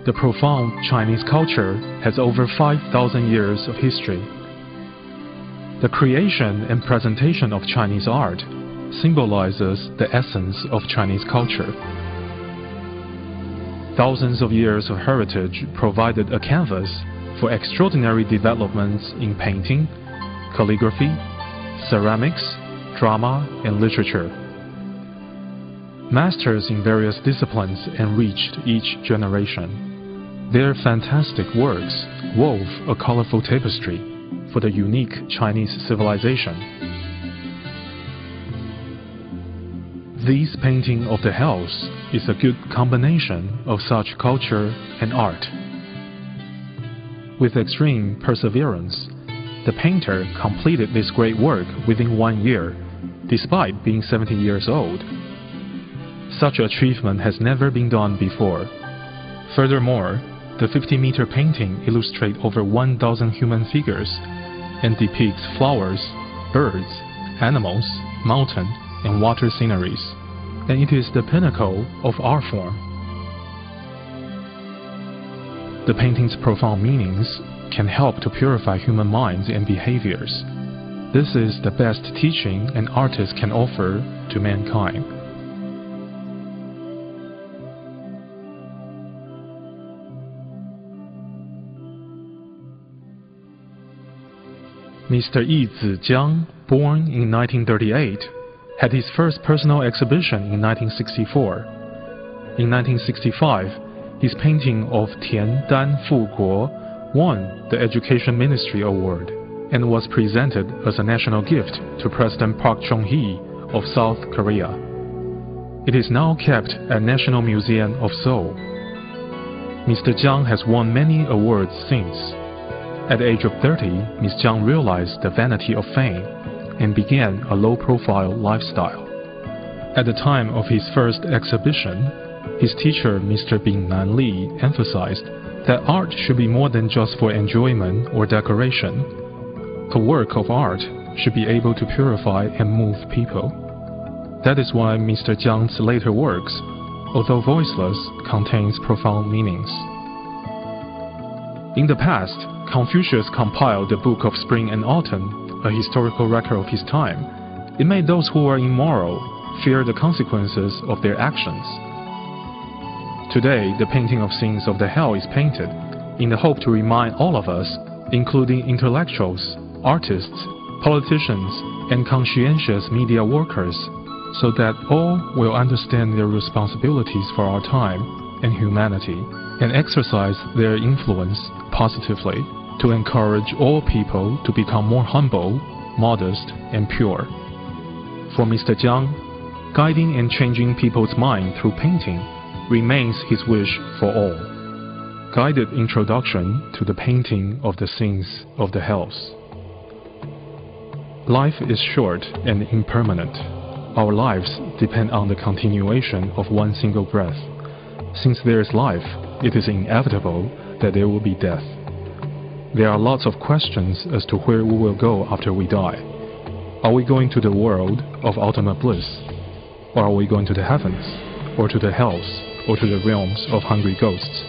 The profound Chinese culture has over 5,000 years of history. The creation and presentation of Chinese art symbolizes the essence of Chinese culture. Thousands of years of heritage provided a canvas for extraordinary developments in painting, calligraphy, ceramics, drama, and literature. Masters in various disciplines enriched each generation. Their fantastic works wove a colorful tapestry for the unique Chinese civilization. This painting of the hells is a good combination of such culture and art. With extreme perseverance, the painter completed this great work within 1 year, despite being 70 years old. Such achievement has never been done before. Furthermore, the 50-meter painting illustrates over 1,000 human figures and depicts flowers, birds, animals, mountain, and water sceneries, and it is the pinnacle of art form. The painting's profound meanings can help to purify human minds and behaviors. This is the best teaching an artist can offer to mankind. Mr. Yi Zi Jiang, born in 1938, had his first personal exhibition in 1964. In 1965, his painting of Tian Dan Fu Guo won the Education Ministry Award and was presented as a national gift to President Park Chung-hee of South Korea. It is now kept at National Museum of Seoul. Mr. Jiang has won many awards since. At the age of 30, Ms. Jiang realized the vanity of fame and began a low-profile lifestyle. At the time of his first exhibition, his teacher, Mr. Bing Nan Li, emphasized that art should be more than just for enjoyment or decoration. A work of art should be able to purify and move people. That is why Mr. Jiang's later works, although voiceless, contains profound meanings. In the past, Confucius compiled the Book of Spring and Autumn, a historical record of his time. It made those who were immoral fear the consequences of their actions. Today, the painting of scenes of the hell is painted in the hope to remind all of us, including intellectuals, artists, politicians, and conscientious media workers, so that all will understand their responsibilities for our time and humanity, and exercise their influence positively to encourage all people to become more humble, modest, and pure. For Mr. Jiang, guiding and changing people's mind through painting remains his wish for all. Guided introduction to the painting of the scenes of the hells. Life is short and impermanent. Our lives depend on the continuation of one single breath. Since there is life, it is inevitable that there will be death. There are lots of questions as to where we will go after we die. Are we going to the world of ultimate bliss? Or are we going to the heavens? Or to the hells? Or to the realms of hungry ghosts?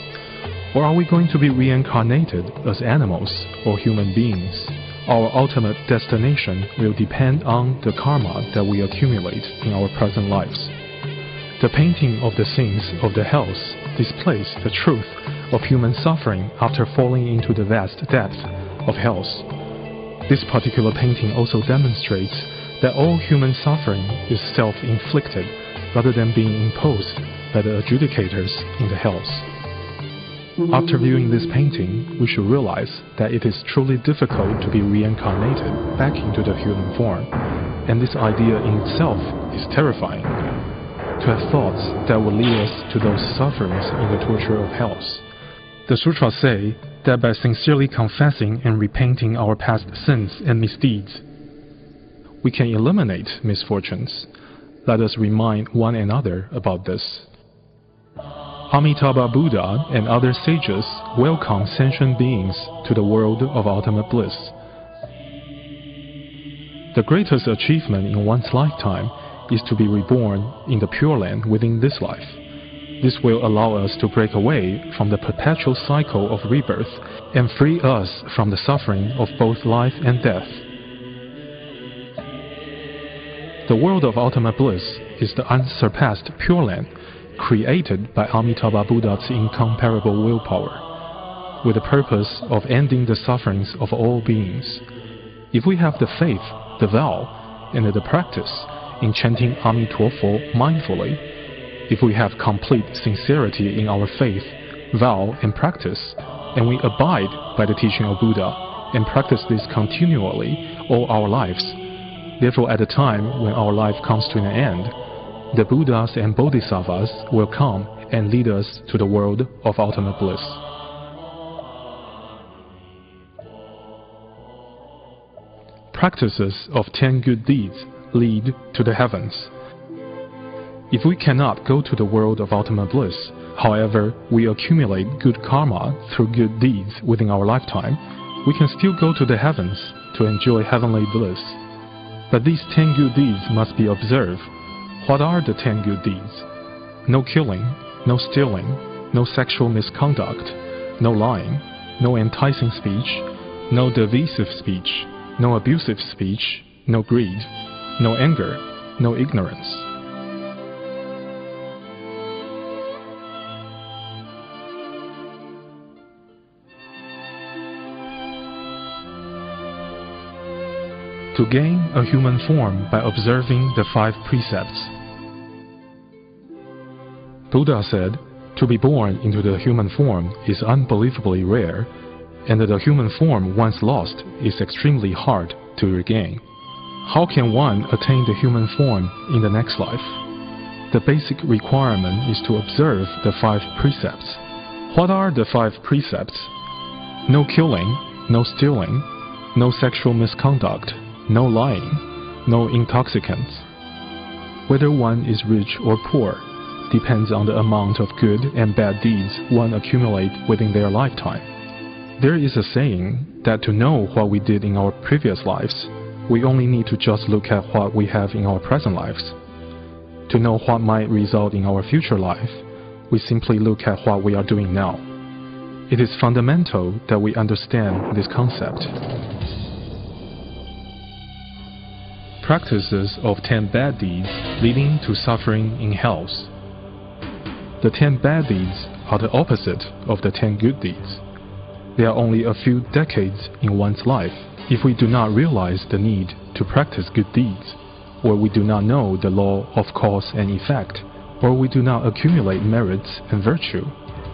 Or are we going to be reincarnated as animals or human beings? Our ultimate destination will depend on the karma that we accumulate in our present lives. The painting of the scenes of the hells displays the truth of human suffering after falling into the vast depths of hells. This particular painting also demonstrates that all human suffering is self-inflicted rather than being imposed by the adjudicators in the hells. After viewing this painting, we should realize that it is truly difficult to be reincarnated back into the human form, and this idea in itself is terrifying. To have thoughts that will lead us to those sufferings in the torture of hells. The sutras say that by sincerely confessing and repenting our past sins and misdeeds, we can eliminate misfortunes. Let us remind one another about this. Amitabha Buddha and other sages welcome sentient beings to the world of ultimate bliss. The greatest achievement in one's lifetime is to be reborn in the Pure Land within this life. This will allow us to break away from the perpetual cycle of rebirth and free us from the suffering of both life and death. The world of ultimate bliss is the unsurpassed Pure Land, created by Amitabha Buddha's incomparable willpower, with the purpose of ending the sufferings of all beings. If we have the faith, the vow, and the practice in chanting Amitofo mindfully, if we have complete sincerity in our faith, vow, and practice, and we abide by the teaching of Buddha and practice this continually all our lives, therefore at the time when our life comes to an end, the Buddhas and Bodhisattvas will come and lead us to the world of ultimate bliss. Practices of 10 good deeds lead to the heavens. If we cannot go to the world of ultimate bliss, however, we accumulate good karma through good deeds within our lifetime, we can still go to the heavens to enjoy heavenly bliss. But these 10 good deeds must be observed. What are the 10 good deeds? No killing, no stealing, no sexual misconduct, no lying, no enticing speech, no derisive speech, no abusive speech, no greed, no anger, no ignorance. To gain a human form by observing the 5 precepts. Buddha said, to be born into the human form is unbelievably rare, and that the human form once lost is extremely hard to regain. How can one attain the human form in the next life? The basic requirement is to observe the 5 precepts. What are the 5 precepts? No killing, no stealing, no sexual misconduct, no lying, no intoxicants. Whether one is rich or poor depends on the amount of good and bad deeds one accumulate within their lifetime. There is a saying that to know what we did in our previous lives, we only need to just look at what we have in our present lives. To know what might result in our future life, we simply look at what we are doing now. It is fundamental that we understand this concept. Practices of 10 bad deeds leading to suffering in hells. The 10 bad deeds are the opposite of the 10 good deeds. They are only a few decades in one's life. If we do not realize the need to practice good deeds, or we do not know the law of cause and effect, or we do not accumulate merits and virtue,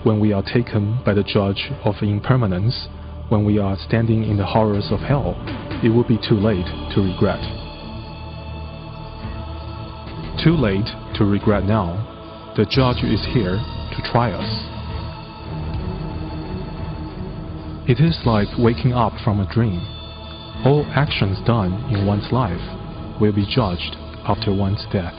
when we are taken by the judge of impermanence, when we are standing in the horrors of hell, it will be too late to regret. Too late to regret now. The judge is here to try us. It is like waking up from a dream. All actions done in one's life will be judged after one's death.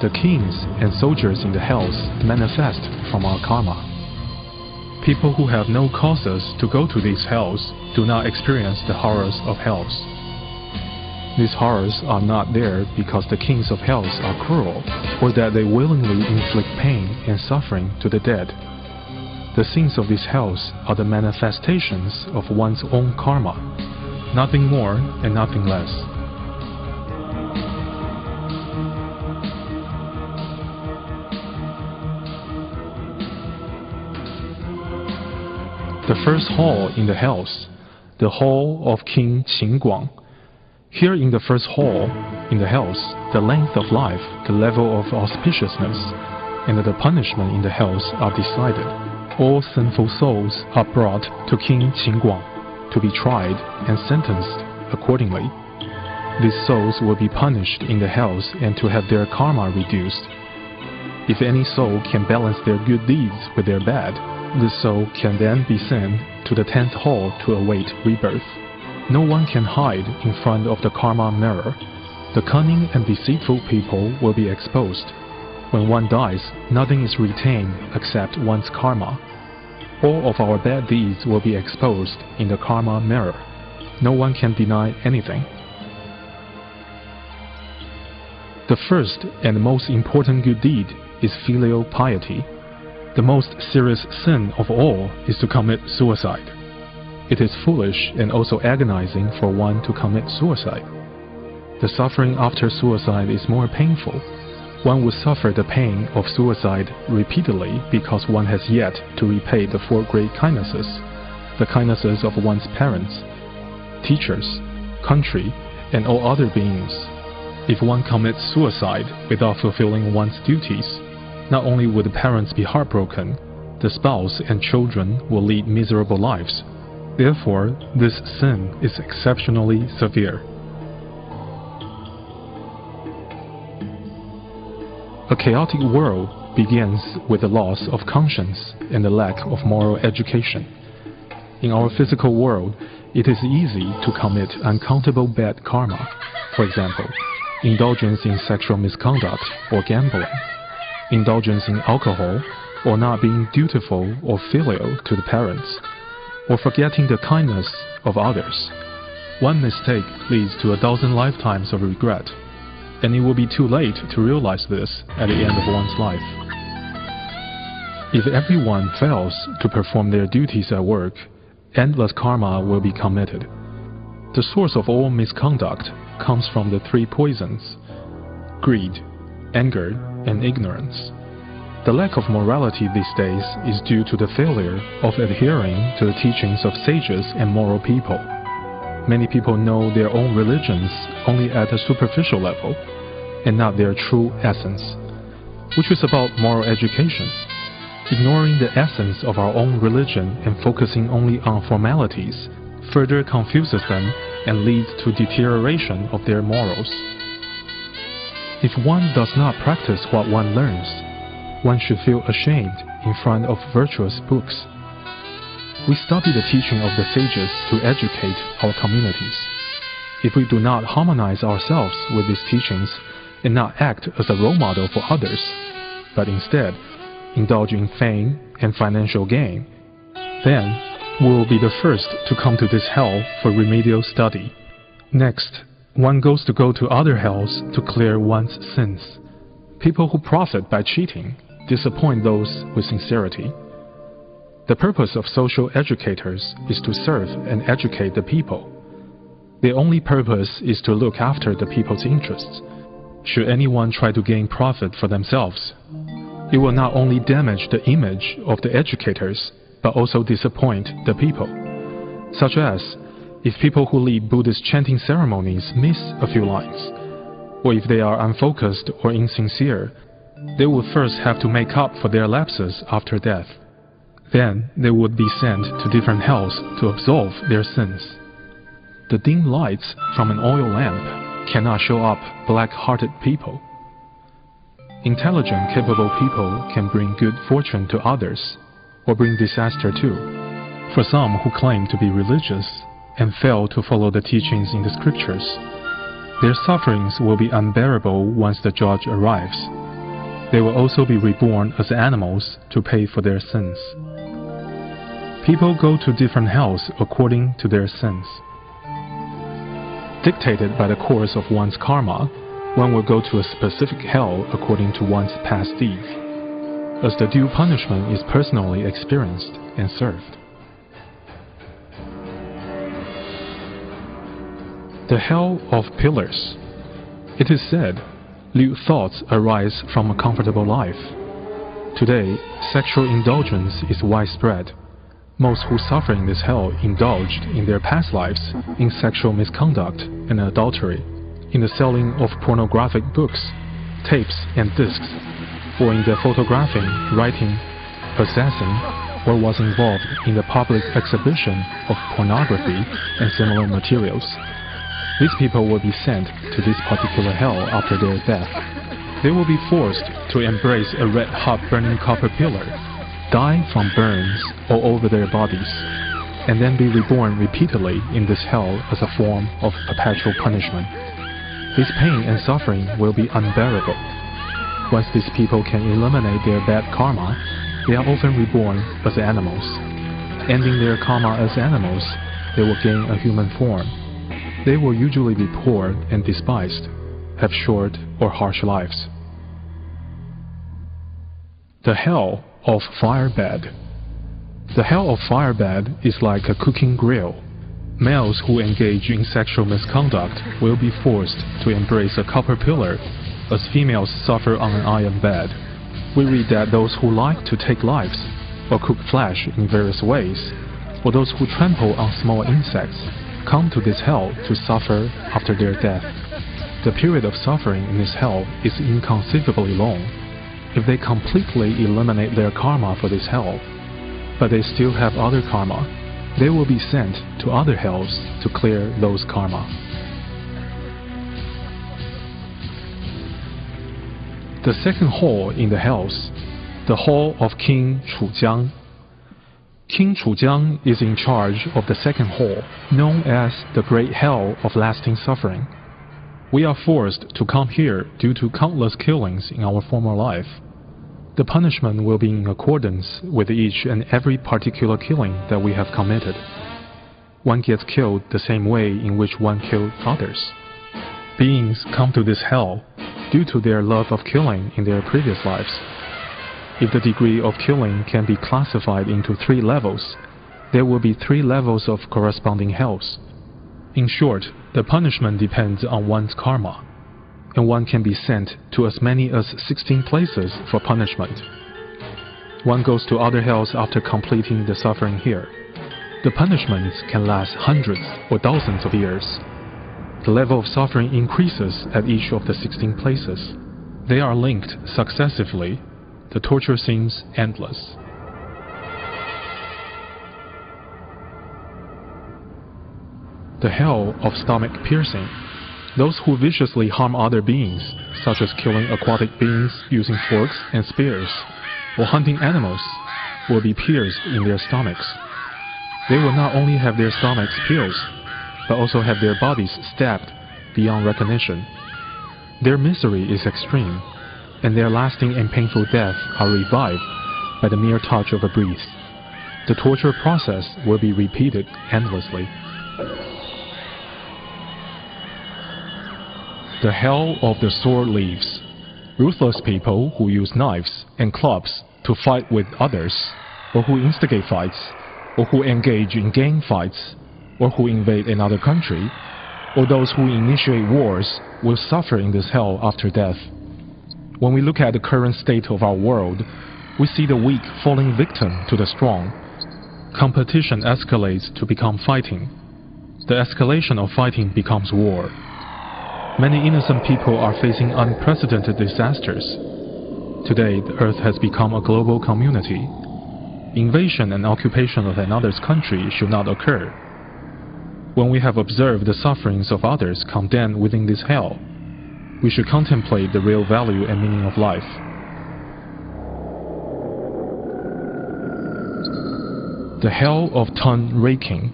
The kings and soldiers in the hells manifest from our karma. People who have no causes to go to these hells do not experience the horrors of hells. These horrors are not there because the kings of hells are cruel, or that they willingly inflict pain and suffering to the dead. The sins of these hells are the manifestations of one's own karma, nothing more and nothing less. The first hall in the hells, the hall of King Qin. Here in the first hall in the hells, the length of life, the level of auspiciousness, and the punishment in the hells are decided. All sinful souls are brought to King Qin to be tried and sentenced accordingly. These souls will be punished in the hells and to have their karma reduced. If any soul can balance their good deeds with their bad, this soul can then be sent to the 10th hall to await rebirth. No one can hide in front of the karma mirror. The cunning and deceitful people will be exposed. When one dies, nothing is retained except one's karma. all of our bad deeds will be exposed in the karma mirror. No one can deny anything. The first and most important good deed is filial piety. The most serious sin of all is to commit suicide. It is foolish and also agonizing for one to commit suicide. The suffering after suicide is more painful. One will suffer the pain of suicide repeatedly because one has yet to repay the four great kindnesses, the kindnesses of one's parents, teachers, country, and all other beings. If one commits suicide without fulfilling one's duties, not only would the parents be heartbroken, the spouse and children will lead miserable lives. Therefore, this sin is exceptionally severe. A chaotic world begins with the loss of conscience and the lack of moral education. In our physical world, it is easy to commit uncountable bad karma. For example, indulgence in sexual misconduct or gambling, indulgence in alcohol, or not being dutiful or filial to the parents, or forgetting the kindness of others. One mistake leads to 1,000 lifetimes of regret, and it will be too late to realize this at the end of one's life. If everyone fails to perform their duties at work, endless karma will be committed. The source of all misconduct comes from the three poisons: greed, anger, and ignorance. The lack of morality these days is due to the failure of adhering to the teachings of sages and moral people. Many people know their own religions only at a superficial level, and not their true essence, which is about moral education. Ignoring the essence of our own religion and focusing only on formalities further confuses them and leads to deterioration of their morals. If one does not practice what one learns, one should feel ashamed in front of virtuous books. We study the teaching of the sages to educate our communities. If we do not harmonize ourselves with these teachings and not act as a role model for others, but instead indulge in fame and financial gain, then we will be the first to come to this hell for remedial study. Next, one goes to other hells to clear one's sins. People who profit by cheating disappoint those with sincerity. The purpose of social educators is to serve and educate the people. Their only purpose is to look after the people's interests. Should anyone try to gain profit for themselves, it will not only damage the image of the educators, but also disappoint the people. Such as, if people who lead Buddhist chanting ceremonies miss a few lines, or if they are unfocused or insincere, they would first have to make up for their lapses after death. Then they would be sent to different hells to absolve their sins. The dim lights from an oil lamp cannot show up black-hearted people. Intelligent, capable people can bring good fortune to others, or bring disaster too. For some who claim to be religious and fail to follow the teachings in the scriptures, their sufferings will be unbearable once the judge arrives. They will also be reborn as animals to pay for their sins. People go to different hells according to their sins. Dictated by the course of one's karma, one will go to a specific hell according to one's past deeds, as the due punishment is personally experienced and served. The hell of pillars. It is said, lewd thoughts arise from a comfortable life. Today, sexual indulgence is widespread. Most who suffer in this hell indulged in their past lives in sexual misconduct and adultery, in the selling of pornographic books, tapes and discs, or in the photographing, writing, possessing, or was involved in the public exhibition of pornography and similar materials. These people will be sent to this particular hell after their death. They will be forced to embrace a red-hot burning copper pillar, die from burns all over their bodies, and then be reborn repeatedly in this hell as a form of perpetual punishment. This pain and suffering will be unbearable. Once these people can eliminate their bad karma, they are often reborn as animals. ending their karma as animals, they will gain a human form. They will usually be poor and despised, have short or harsh lives. The hell of firebed. The hell of firebed is like a cooking grill. Males who engage in sexual misconduct will be forced to embrace a copper pillar, as females suffer on an iron bed. We read that those who like to take lives, or cook flesh in various ways, or those who trample on small insects, come to this hell to suffer after their death. The period of suffering in this hell is inconceivably long. If they completely eliminate their karma for this hell, but they still have other karma, they will be sent to other hells to clear those karma. The second hall in the hells, the hall of King Chujiang. King Chujiang is in charge of the second hall, known as the Great Hell of Lasting Suffering. We are forced to come here due to countless killings in our former life. The punishment will be in accordance with each and every particular killing that we have committed. One gets killed the same way in which one killed others. Beings come to this hell due to their love of killing in their previous lives. If the degree of killing can be classified into 3 levels, there will be 3 levels of corresponding hells. In short, the punishment depends on one's karma, and one can be sent to as many as 16 places for punishment. One goes to other hells after completing the suffering here. The punishments can last hundreds or thousands of years. The level of suffering increases at each of the 16 places. They are linked successively. The torture seems endless. The hell of stomach piercing. Those who viciously harm other beings, such as killing aquatic beings using forks and spears, or hunting animals, will be pierced in their stomachs. They will not only have their stomachs pierced, but also have their bodies stabbed beyond recognition. Their misery is extreme, and their lasting and painful death are revived by the mere touch of a breeze. The torture process will be repeated endlessly. The hell of the sword leaves. Ruthless people who use knives and clubs to fight with others, or who instigate fights, or who engage in gang fights, or who invade another country, or those who initiate wars will suffer in this hell after death. When we look at the current state of our world, we see the weak falling victim to the strong. Competition escalates to become fighting. The escalation of fighting becomes war. Many innocent people are facing unprecedented disasters. Today, the earth has become a global community. Invasion and occupation of another's country should not occur. When we have observed the sufferings of others condemned within this hell, we should contemplate the real value and meaning of life. The hell of tongue raking.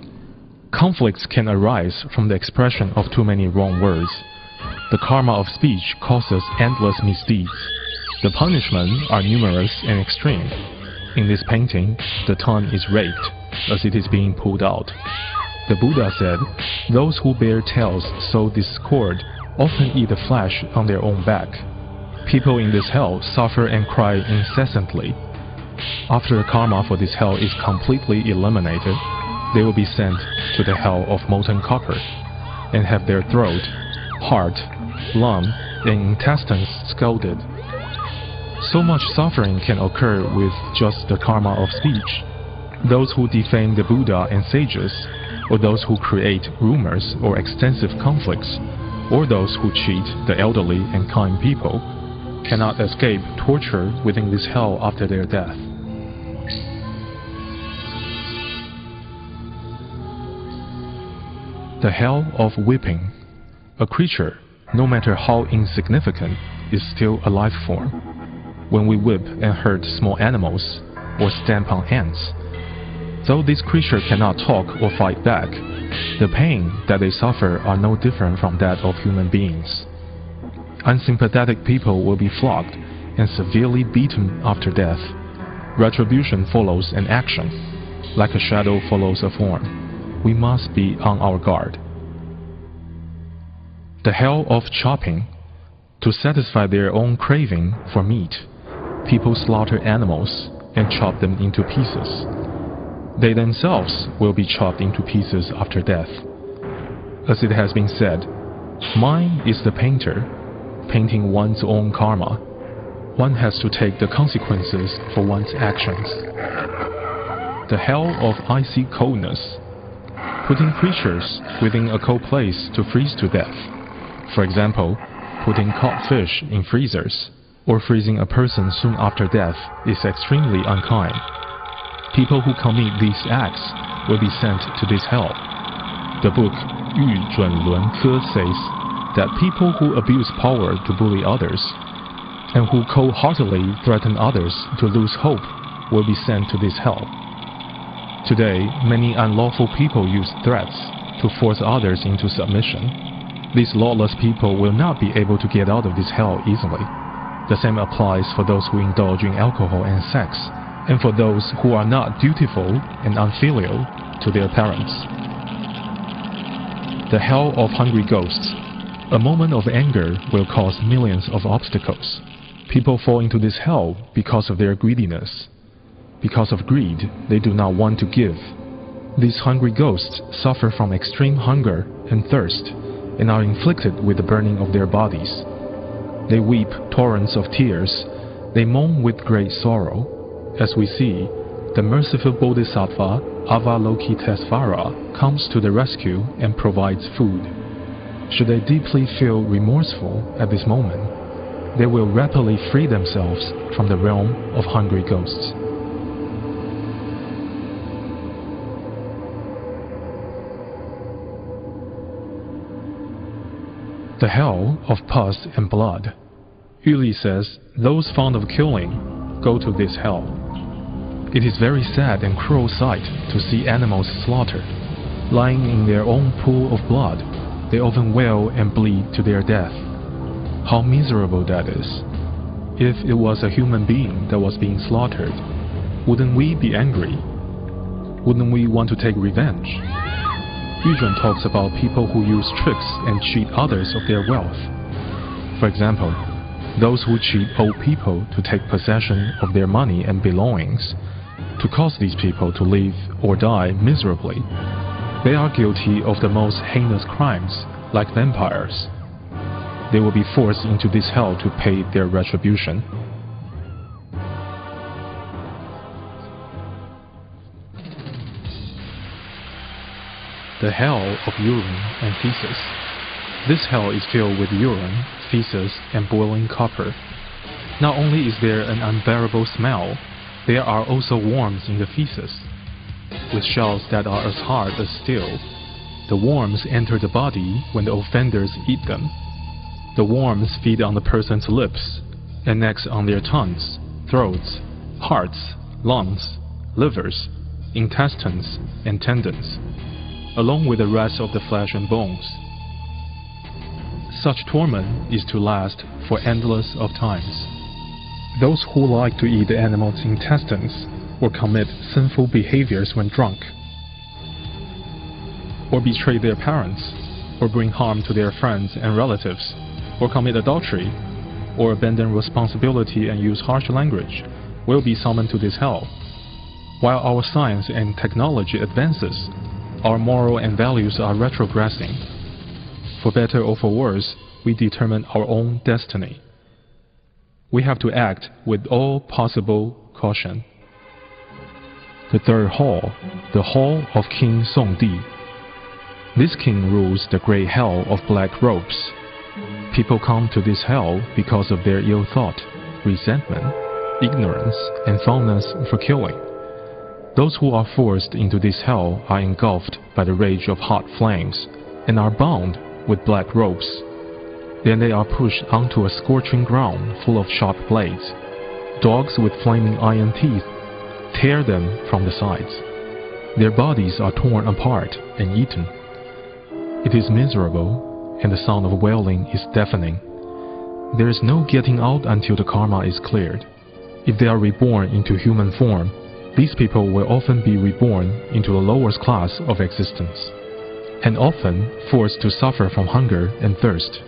Conflicts can arise from the expression of too many wrong words. The karma of speech causes endless misdeeds. The punishments are numerous and extreme. In this painting, the tongue is raked as it is being pulled out. The Buddha said, "Those who bear tales sow discord often eat the flesh on their own back." People in this hell suffer and cry incessantly. After the karma for this hell is completely eliminated, they will be sent to the hell of molten copper and have their throat, heart, lung, and intestines scalded. So much suffering can occur with just the karma of speech. Those who defame the Buddha and sages, or those who create rumors or extensive conflicts, or those who cheat the elderly and kind people, cannot escape torture within this hell after their death. The hell of whipping. A creature, no matter how insignificant, is still a life form. When we whip and hurt small animals, or stamp on ants, though this creature cannot talk or fight back, the pain that they suffer are no different from that of human beings. Unsympathetic people will be flogged and severely beaten after death. Retribution follows an action. like a shadow follows a form. We must be on our guard. The hell of chopping. To satisfy their own craving for meat, people slaughter animals and chop them into pieces. They themselves will be chopped into pieces after death. As it has been said, mind is the painter, painting one's own karma. One has to take the consequences for one's actions. The hell of icy coldness. Putting creatures within a cold place to freeze to death. For example, putting caught fish in freezers or freezing a person soon after death is extremely unkind. People who commit these acts will be sent to this hell. The book Yu Zhun Lun Ke says that people who abuse power to bully others and who cold-heartedly threaten others to lose hope will be sent to this hell. Today, many unlawful people use threats to force others into submission. These lawless people will not be able to get out of this hell easily. The same applies for those who indulge in alcohol and sex, and for those who are not dutiful and unfilial to their parents. The hell of hungry ghosts. A moment of anger will cause millions of obstacles. People fall into this hell because of their greediness. Because of greed, they do not want to give. These hungry ghosts suffer from extreme hunger and thirst, and are inflicted with the burning of their bodies. They weep torrents of tears. They moan with great sorrow. As we see, the merciful Bodhisattva Avalokitesvara comes to the rescue and provides food. Should they deeply feel remorseful at this moment, they will rapidly free themselves from the realm of hungry ghosts. The hell of pus and blood. Yu Li says, those fond of killing go to this hell. It is very sad and cruel sight to see animals slaughtered. Lying in their own pool of blood, they often wail and bleed to their death. How miserable that is. If it was a human being that was being slaughtered, wouldn't we be angry? Wouldn't we want to take revenge? Yu Zhun talks about people who use tricks and cheat others of their wealth. For example, those who cheat old people to take possession of their money and belongings, to cause these people to live or die miserably. They are guilty of the most heinous crimes, like vampires. They will be forced into this hell to pay their retribution. The hell of urine and feces. This hell is filled with urine, feces, and boiling copper. Not only is there an unbearable smell, there are also worms in the feces, with shells that are as hard as steel. The worms enter the body when the offenders eat them. The worms feed on the person's lips, and next on their tongues, throats, hearts, lungs, livers, intestines, and tendons, along with the rest of the flesh and bones. Such torment is to last for endless of times. Those who like to eat the animal's intestines or commit sinful behaviors when drunk, or betray their parents, or bring harm to their friends and relatives, or commit adultery, or abandon responsibility and use harsh language, will be summoned to this hell. While our science and technology advances, our moral and values are retrogressing. For better or for worse, we determine our own destiny. We have to act with all possible caution. The third hall, the Hall of King Songdi. This king rules the great hell of black robes. People come to this hell because of their ill thought, resentment, ignorance, and fondness for killing. Those who are forced into this hell are engulfed by the rage of hot flames and are bound with black ropes. Then they are pushed onto a scorching ground full of sharp blades. Dogs with flaming iron teeth tear them from the sides. Their bodies are torn apart and eaten. It is miserable, and the sound of wailing is deafening. There is no getting out until the karma is cleared. If they are reborn into human form, These people will often be reborn into the lowest class of existence, and often forced to suffer from hunger and thirst.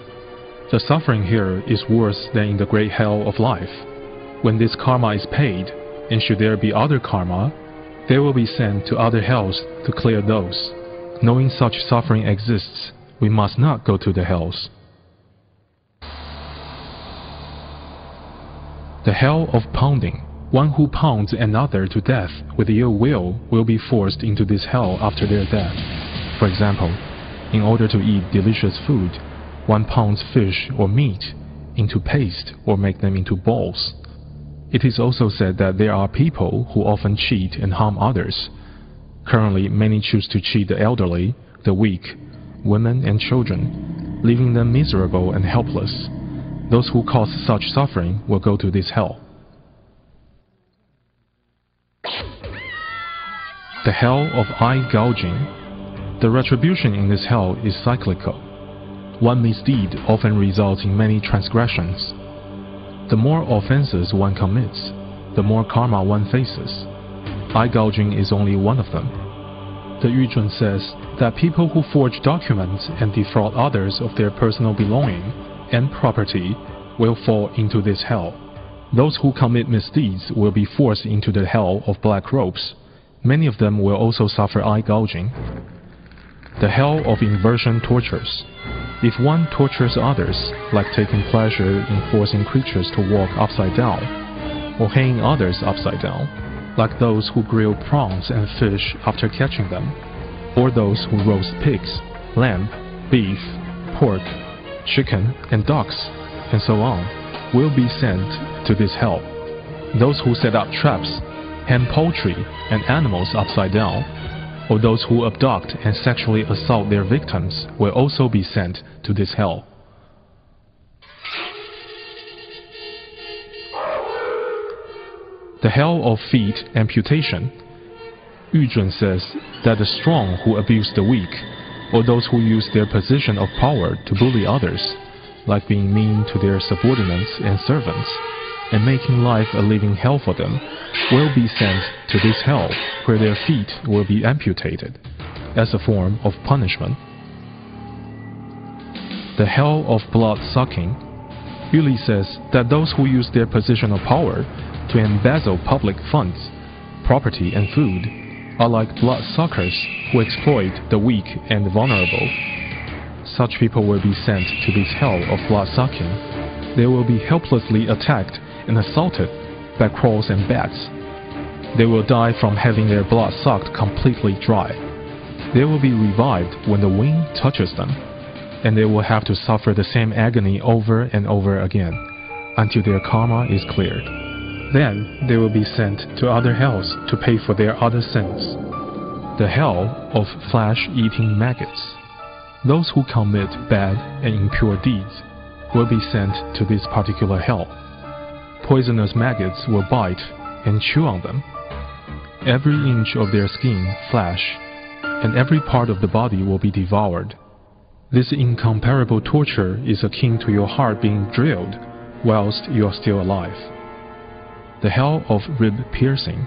The suffering here is worse than in the great hell of life. When this karma is paid, and should there be other karma, they will be sent to other hells to clear those. Knowing such suffering exists, we must not go to the hells. The hell of pounding. One who pounds another to death with ill will be forced into this hell after their death. For example, in order to eat delicious food, one pounds fish or meat into paste or make them into balls. It is also said that there are people who often cheat and harm others. Currently, many choose to cheat the elderly, the weak, women and children, leaving them miserable and helpless. Those who cause such suffering will go to this hell. The hell of eye gouging. The retribution in this hell is cyclical. One misdeed often results in many transgressions. The more offenses one commits, the more karma one faces. Eye gouging is only one of them. The Yuzhun says that people who forge documents and defraud others of their personal belonging and property will fall into this hell. Those who commit misdeeds will be forced into the hell of black robes. Many of them will also suffer eye gouging. The hell of inversion tortures. If one tortures others, like taking pleasure in forcing creatures to walk upside down, or hanging others upside down, like those who grill prawns and fish after catching them, or those who roast pigs, lamb, beef, pork, chicken, and ducks, and so on, will be sent to this hell. Those who set up traps, hang poultry and animals upside down, or those who abduct and sexually assault their victims will also be sent to this hell. The hell of feet amputation. Yuzhun says that the strong who abuse the weak, or those who use their position of power to bully others, like being mean to their subordinates and servants, and making life a living hell for them, will be sent to this hell where their feet will be amputated, as a form of punishment. The hell of blood-sucking. Yuli says that those who use their position of power to embezzle public funds, property and food are like blood-suckers who exploit the weak and vulnerable. Such people will be sent to this hell of blood-sucking. They will be helplessly attacked and assaulted by crows and bats. They will die from having their blood sucked completely dry. They will be revived when the wind touches them, and they will have to suffer the same agony over and over again until their karma is cleared. Then they will be sent to other hells to pay for their other sins. The hell of flesh-eating maggots. Those who commit bad and impure deeds will be sent to this particular hell. Poisonous maggots will bite and chew on them. Every inch of their skin, flesh, and every part of the body will be devoured. This incomparable torture is akin to your heart being drilled whilst you are still alive. The hell of rib piercing.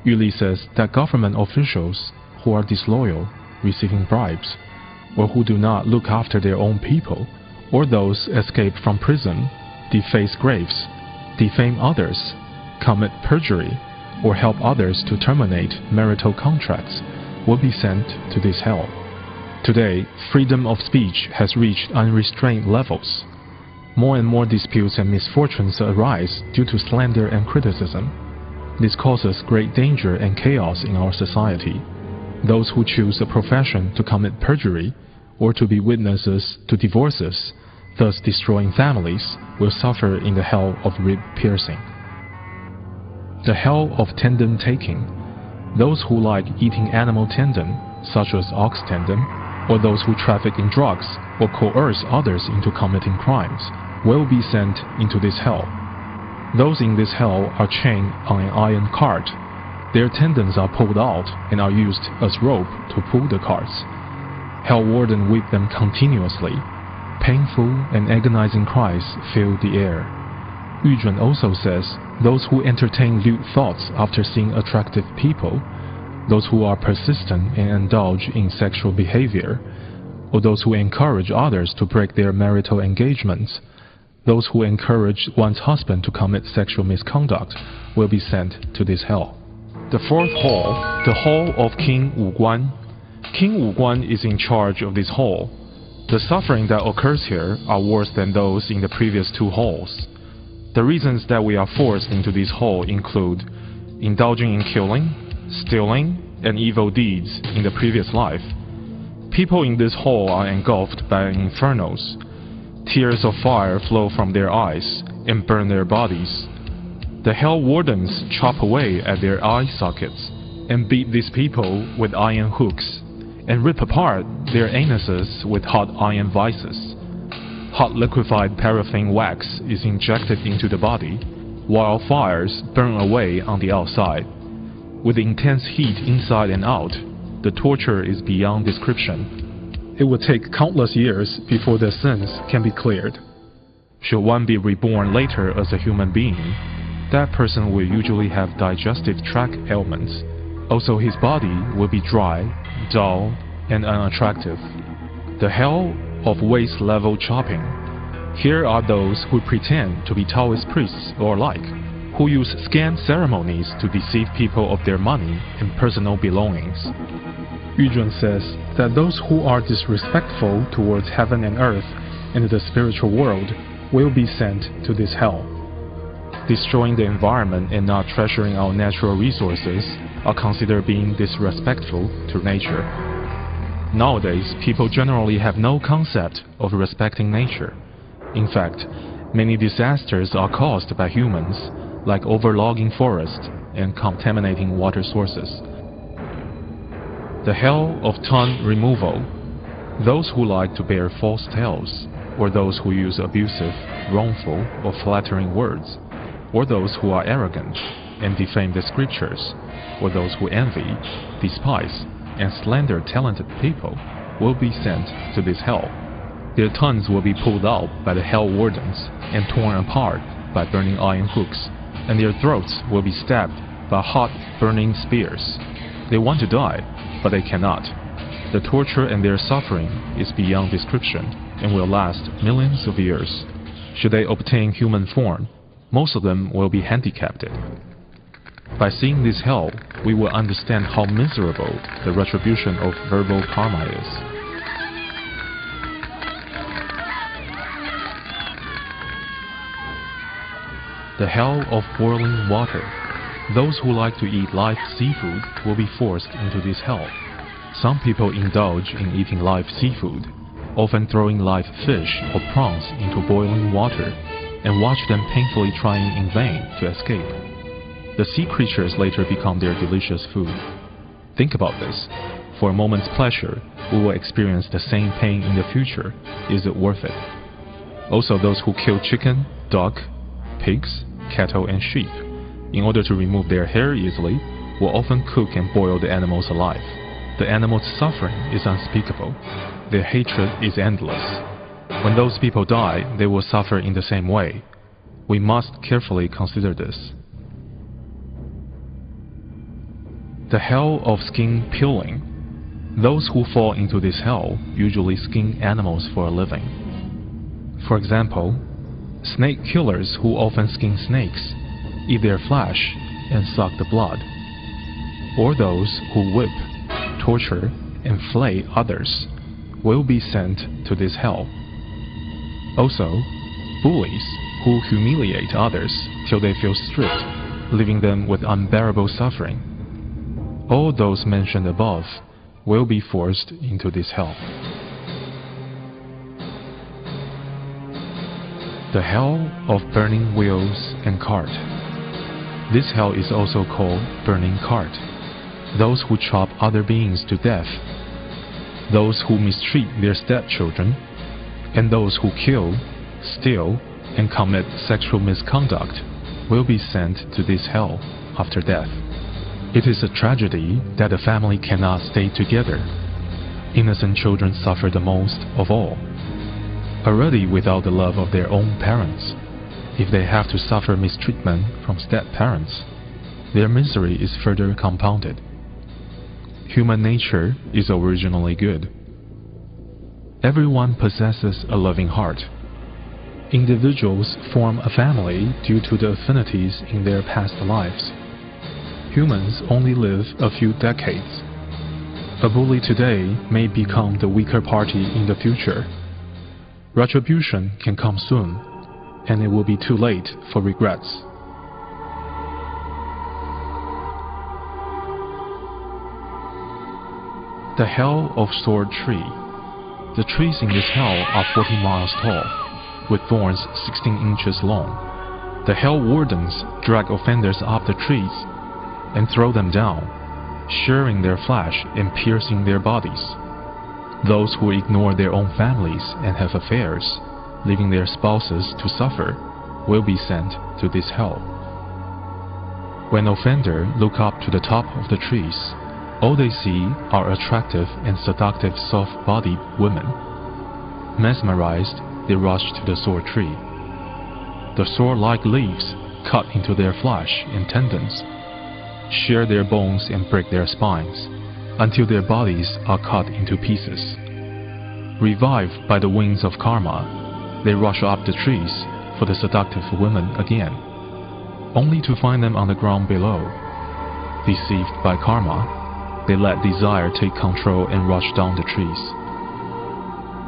Yuli says that government officials who are disloyal, receiving bribes, or who do not look after their own people, or those escaped from prison, deface graves, defame others, commit perjury, or help others to terminate marital contracts, will be sent to this hell. Today, freedom of speech has reached unrestrained levels. More and more disputes and misfortunes arise due to slander and criticism. This causes great danger and chaos in our society. Those who choose a profession to commit perjury or to be witnesses to divorces, thus destroying families, will suffer in the hell of rib piercing. The hell of tendon taking. Those who like eating animal tendon, such as ox tendon, or those who traffic in drugs or coerce others into committing crimes, will be sent into this hell. Those in this hell are chained on an iron cart. Their tendons are pulled out and are used as rope to pull the carts. Hell warden whip them continuously. Painful and agonizing cries fill the air. Yuzhun also says those who entertain lewd thoughts after seeing attractive people, those who are persistent and indulge in sexual behavior, or those who encourage others to break their marital engagements, those who encourage one's husband to commit sexual misconduct will be sent to this hell. The fourth hall, the hall of King Wu Guan. King Wu Guan is in charge of this hall. The suffering that occurs here are worse than those in the previous two halls. The reasons that we are forced into this hall include indulging in killing, stealing, and evil deeds in the previous life. People in this hall are engulfed by infernos. Tears of fire flow from their eyes and burn their bodies. The hell wardens chop away at their eye sockets and beat these people with iron hooks and rip apart their anuses with hot iron vices. Hot liquefied paraffin wax is injected into the body, while fires burn away on the outside. With intense heat inside and out, the torture is beyond description. It will take countless years before their sins can be cleared. Should one be reborn later as a human being, that person will usually have digestive tract ailments. Also, his body will be dry, dull, and unattractive. The hell of waist-level chopping. Here are those who pretend to be Taoist priests or like, who use scam ceremonies to deceive people of their money and personal belongings. Yuzhen says that those who are disrespectful towards heaven and earth and the spiritual world will be sent to this hell. Destroying the environment and not treasuring our natural resources are considered being disrespectful to nature. Nowadays, people generally have no concept of respecting nature. In fact, many disasters are caused by humans, like overlogging forests and contaminating water sources. The hell of tongue removal. Those who like to bear false tales, or those who use abusive, wrongful, or flattering words, or those who are arrogant and defame the scriptures, or those who envy, despise, and slander talented people, will be sent to this hell. Their tongues will be pulled out by the hell wardens and torn apart by burning iron hooks, and their throats will be stabbed by hot, burning spears. They want to die, but they cannot. The torture and their suffering is beyond description and will last millions of years. Should they obtain human form, most of them will be handicapped. By seeing this hell, we will understand how miserable the retribution of verbal karma is. The hell of boiling water. Those who like to eat live seafood will be forced into this hell. Some people indulge in eating live seafood, often throwing live fish or prawns into boiling water, and watch them painfully trying in vain to escape. The sea creatures later become their delicious food. Think about this. For a moment's pleasure, we will experience the same pain in the future. Is it worth it? Also, those who kill chicken, duck, pigs, cattle, and sheep, in order to remove their hair easily, will often cook and boil the animals alive. The animals' suffering is unspeakable. Their hatred is endless. When those people die, they will suffer in the same way. We must carefully consider this. The hell of skin peeling. Those who fall into this hell usually skin animals for a living. For example, snake killers who often skin snakes, eat their flesh, and suck the blood. Or those who whip, torture, and flay others will be sent to this hell. Also, bullies who humiliate others till they feel stripped, leaving them with unbearable suffering. All those mentioned above will be forced into this hell. The hell of burning wheels and cart. This hell is also called burning cart. Those who chop other beings to death, those who mistreat their stepchildren, and those who kill, steal, and commit sexual misconduct will be sent to this hell after death. It is a tragedy that a family cannot stay together. Innocent children suffer the most of all. Already without the love of their own parents, If they have to suffer mistreatment from step-parents, their misery is further compounded. Human nature is originally good. Everyone possesses a loving heart. Individuals form a family due to the affinities in their past lives. Humans only live a few decades. A bully today may become the weaker party in the future. Retribution can come soon, and it will be too late for regrets. The Hell of Sword Tree. The trees in this hell are 40 miles tall, with thorns 16 inches long. The hell wardens drag offenders up the trees and throw them down, shearing their flesh and piercing their bodies. Those who ignore their own families and have affairs, leaving their spouses to suffer, will be sent to this hell. When offenders look up to the top of the trees, all they see are attractive and seductive soft-bodied women. Mesmerized, they rush to the sword tree. The sword-like leaves cut into their flesh and tendons, shear their bones and break their spines, until their bodies are cut into pieces. Revived by the winds of karma, they rush up the trees for the seductive women again, only to find them on the ground below. Deceived by karma, they let desire take control and rush down the trees.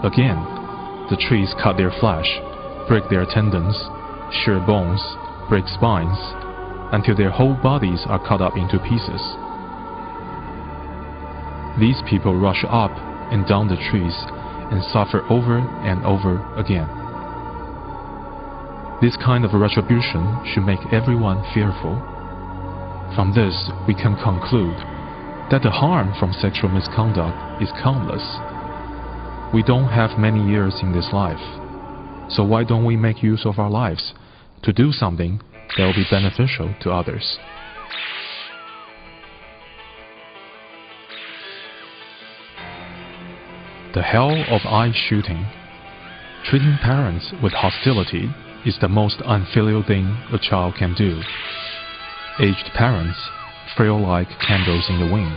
Again, the trees cut their flesh, break their tendons, shear bones, break spines, until their whole bodies are cut up into pieces. These people rush up and down the trees and suffer over and over again. This kind of retribution should make everyone fearful. From this, we can conclude that the harm from sexual misconduct is countless. We don't have many years in this life, so why don't we make use of our lives to do something that will be beneficial to others? The hell of eye shooting. Treating parents with hostility is the most unfilial thing a child can do. Aged parents, frail like candles in the wind,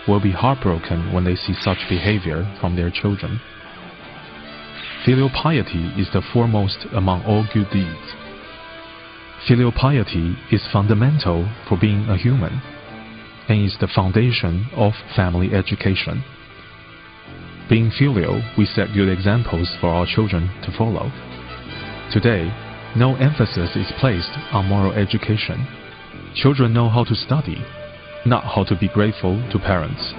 will be heartbroken when they see such behavior from their children. Filial piety is the foremost among all good deeds. Filial piety is fundamental for being a human, and is the foundation of family education. Being filial, we set good examples for our children to follow. Today, no emphasis is placed on moral education. Children know how to study, not how to be grateful to parents.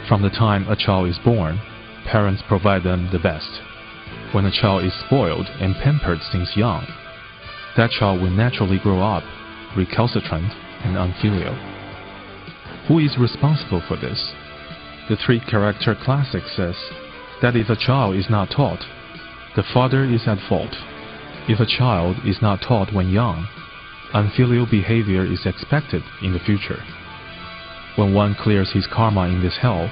From the time a child is born, parents provide them the best. When a child is spoiled and pampered since young, that child will naturally grow up recalcitrant and unfilial. Who is responsible for this? The three-character classic says that if a child is not taught, the father is at fault. If a child is not taught when young, unfilial behavior is expected in the future. When one clears his karma in this hell,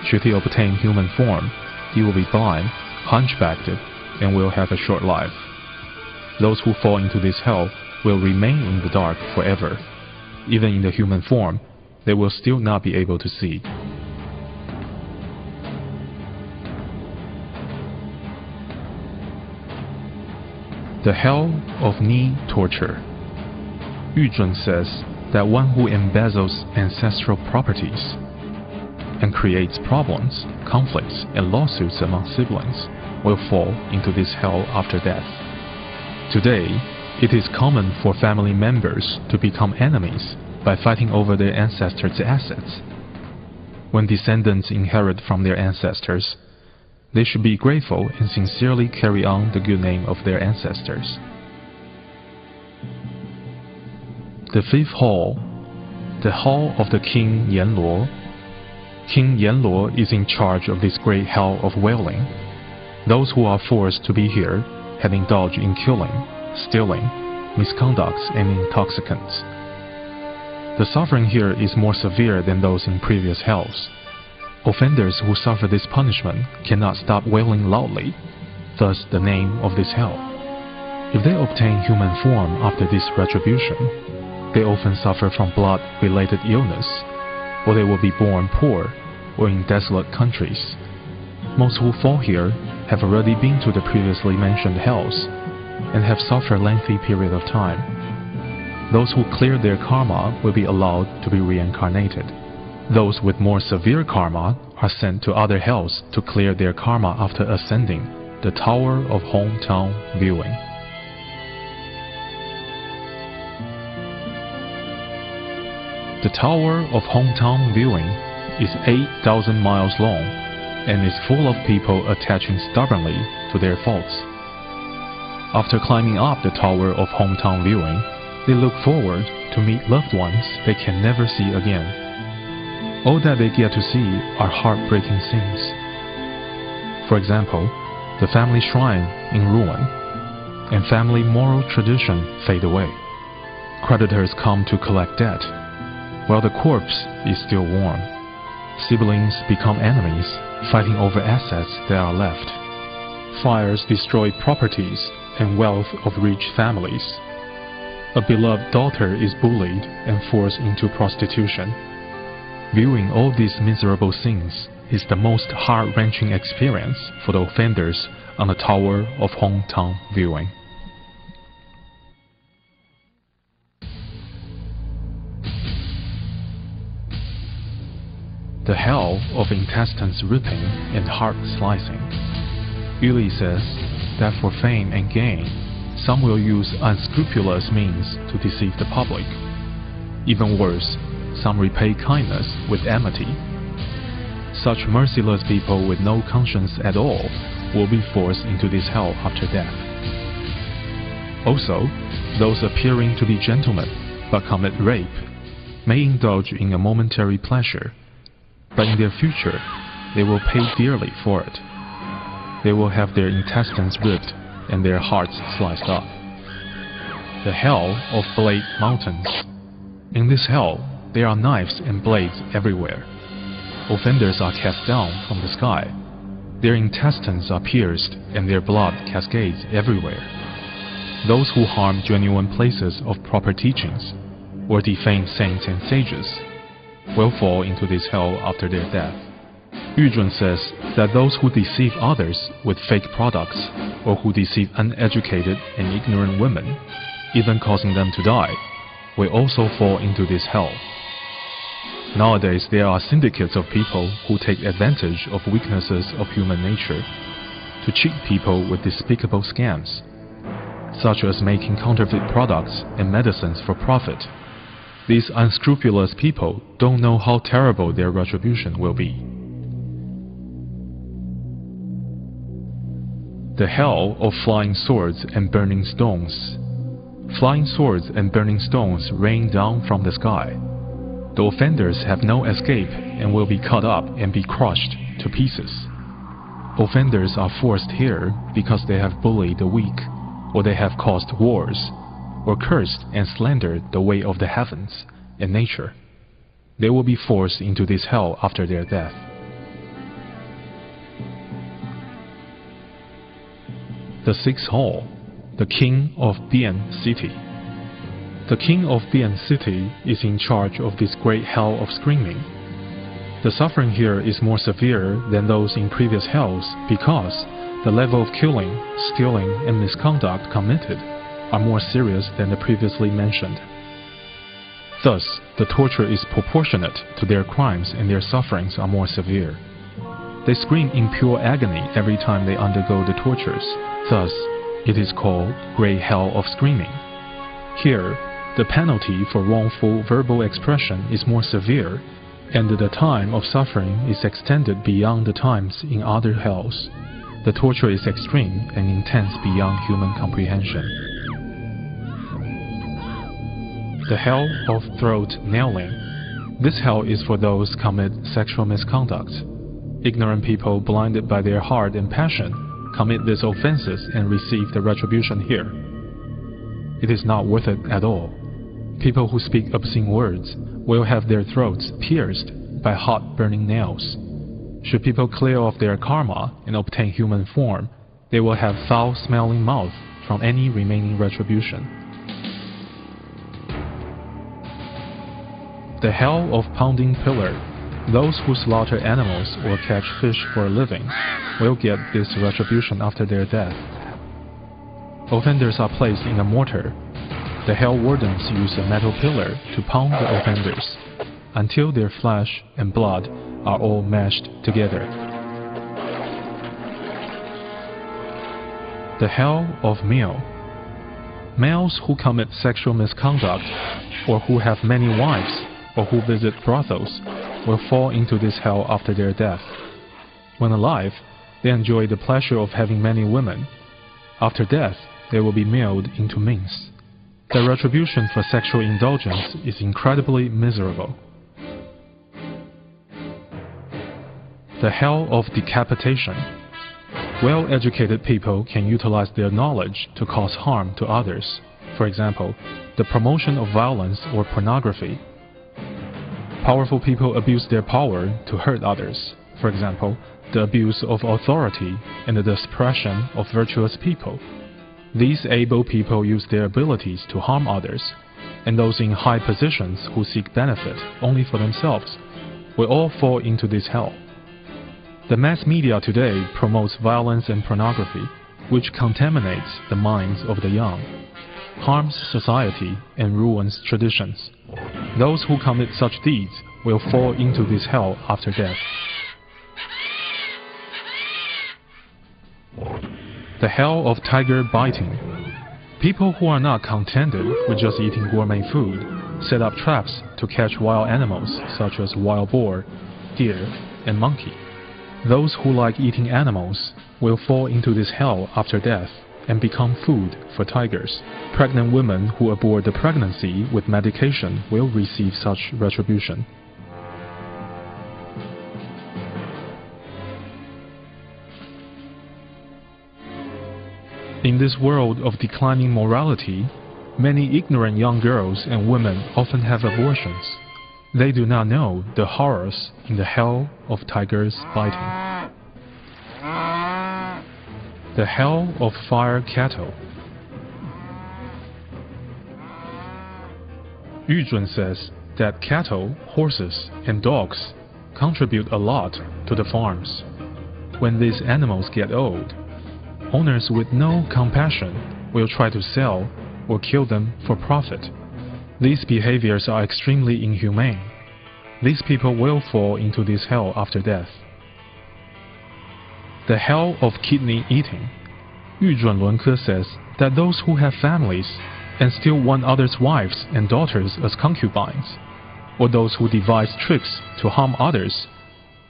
should he obtain human form, he will be blind, hunchbacked, and will have a short life. Those who fall into this hell will remain in the dark forever. Even in the human form, they will still not be able to see. The hell of knee torture. Yu Zhen says that one who embezzles ancestral properties and creates problems, conflicts, and lawsuits among siblings will fall into this hell after death. Today, it is common for family members to become enemies by fighting over their ancestors' assets. When descendants inherit from their ancestors, they should be grateful and sincerely carry on the good name of their ancestors. The fifth hall, the hall of the King Yanluo. King Yanluo is in charge of this great hell of wailing. Those who are forced to be here have indulged in killing, stealing, misconducts, and intoxicants. The suffering here is more severe than those in previous hells. Offenders who suffer this punishment cannot stop wailing loudly, thus the name of this hell. If they obtain human form after this retribution, they often suffer from blood-related illness, or they will be born poor or in desolate countries. Most who fall here have already been to the previously mentioned hells and have suffered a lengthy period of time. Those who clear their karma will be allowed to be reincarnated. Those with more severe karma are sent to other hells to clear their karma after ascending the Tower of Hometown Viewing. The Tower of Hometown Viewing is 8,000 miles long and is full of people attaching stubbornly to their faults. After climbing up the Tower of Hometown Viewing, they look forward to meet loved ones they can never see again. All that they get to see are heartbreaking scenes. For example, the family shrine in ruin, and family moral tradition fade away. Creditors come to collect debt, while the corpse is still warm. Siblings become enemies, fighting over assets that are left. Fires destroy properties and wealth of rich families. A beloved daughter is bullied and forced into prostitution. Viewing all these miserable scenes is the most heart-wrenching experience for the offenders on the Tower of Hometown Viewing. The hell of intestines ripping and heart slicing. Yu Li says that for fame and gain, some will use unscrupulous means to deceive the public. Even worse, some repay kindness with enmity. Such merciless people with no conscience at all will be forced into this hell after death. Also, those appearing to be gentlemen but commit rape may indulge in a momentary pleasure, but in their future, they will pay dearly for it. They will have their intestines ripped and their hearts sliced up. The Hell of Blade Mountains. In this hell, there are knives and blades everywhere. Offenders are cast down from the sky. Their intestines are pierced and their blood cascades everywhere. Those who harm genuine places of proper teachings, or defame saints and sages, will fall into this hell after their death. Yu Zhun says that those who deceive others with fake products, or who deceive uneducated and ignorant women, even causing them to die, will also fall into this hell. Nowadays, there are syndicates of people who take advantage of weaknesses of human nature to cheat people with despicable scams, such as making counterfeit products and medicines for profit. These unscrupulous people don't know how terrible their retribution will be. The Hell of Flying Swords and Burning Stones. Flying swords and burning stones rain down from the sky. The offenders have no escape and will be cut up and be crushed to pieces. Offenders are forced here because they have bullied the weak, or they have caused wars, or cursed and slandered the way of the heavens and nature. They will be forced into this hell after their death. The Sixth Hall, the King of Bian City. The King of Bian City is in charge of this great hell of screaming. The suffering here is more severe than those in previous hells because the level of killing, stealing, and misconduct committed are more serious than the previously mentioned. Thus, the torture is proportionate to their crimes and their sufferings are more severe. They scream in pure agony every time they undergo the tortures. Thus, it is called Great Hell of Screaming. Here, the penalty for wrongful verbal expression is more severe, and the time of suffering is extended beyond the times in other hells. The torture is extreme and intense beyond human comprehension. The Hell of Throat Nailing. This hell is for those who commit sexual misconduct. Ignorant people blinded by their heart and passion commit these offenses and receive the retribution here. It is not worth it at all. People who speak obscene words will have their throats pierced by hot burning nails. Should people clear off their karma and obtain human form, they will have foul-smelling mouth from any remaining retribution. The hell of pounding pillar. Those who slaughter animals or catch fish for a living will get this retribution after their death. Offenders are placed in a mortar. The hell wardens use a metal pillar to pound the offenders until their flesh and blood are all mashed together. The hell of male. Males who commit sexual misconduct, or who have many wives, or who visit brothels, will fall into this hell after their death. When alive, they enjoy the pleasure of having many women. After death, they will be mailed into minks. The retribution for sexual indulgence is incredibly miserable. The hell of decapitation. Well-educated people can utilize their knowledge to cause harm to others. For example, the promotion of violence or pornography. Powerful people abuse their power to hurt others. For example, the abuse of authority and the suppression of virtuous people. These able people use their abilities to harm others, and those in high positions who seek benefit only for themselves will all fall into this hell. The mass media today promotes violence and pornography, which contaminates the minds of the young, harms society, and ruins traditions. Those who commit such deeds will fall into this hell after death. The hell of tiger biting. People who are not contented with just eating gourmet food set up traps to catch wild animals such as wild boar, deer, and monkey. Those who like eating animals will fall into this hell after death and become food for tigers. Pregnant women who abort the pregnancy with medication will receive such retribution. In this world of declining morality, many ignorant young girls and women often have abortions. They do not know the horrors in the hell of tigers biting. The hell of fire cattle. Yu Zun says that cattle, horses, and dogs contribute a lot to the farms. When these animals get old, owners with no compassion will try to sell or kill them for profit. These behaviors are extremely inhumane. These people will fall into this hell after death. The hell of kidney eating. Yu Zhunlunke says that those who have families and still want others' wives and daughters as concubines, or those who devise tricks to harm others,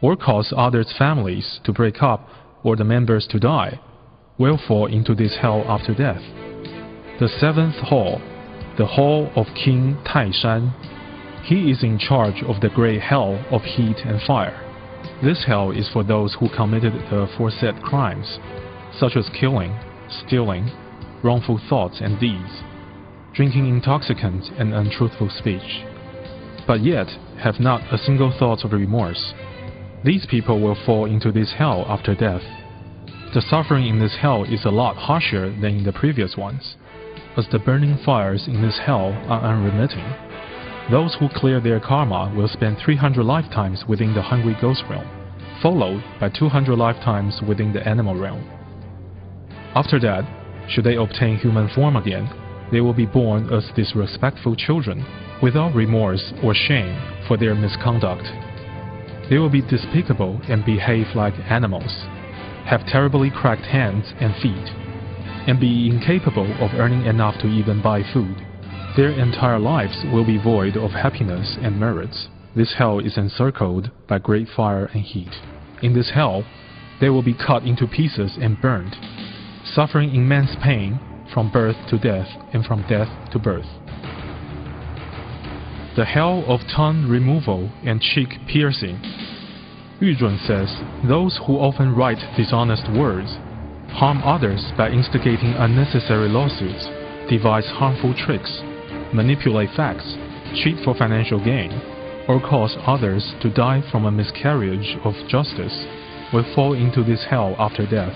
or cause others' families to break up or the members to die, will fall into this hell after death. The seventh hall, the hall of King Taishan. He is in charge of the great hell of heat and fire. This hell is for those who committed the aforesaid crimes, such as killing, stealing, wrongful thoughts and deeds, drinking intoxicants and untruthful speech, but yet have not a single thought of remorse. These people will fall into this hell after death. The suffering in this hell is a lot harsher than in the previous ones, as the burning fires in this hell are unremitting. Those who clear their karma will spend 300 lifetimes within the hungry ghost realm, followed by 200 lifetimes within the animal realm. After that, should they obtain human form again, they will be born as disrespectful children, without remorse or shame for their misconduct. They will be despicable and behave like animals, have terribly cracked hands and feet, and be incapable of earning enough to even buy food. Their entire lives will be void of happiness and merits. This hell is encircled by great fire and heat. In this hell, they will be cut into pieces and burned, suffering immense pain from birth to death and from death to birth. The hell of tongue removal and cheek piercing. Yu Zhun says those who often write dishonest words, harm others by instigating unnecessary lawsuits, devise harmful tricks, manipulate facts, cheat for financial gain, or cause others to die from a miscarriage of justice will fall into this hell after death.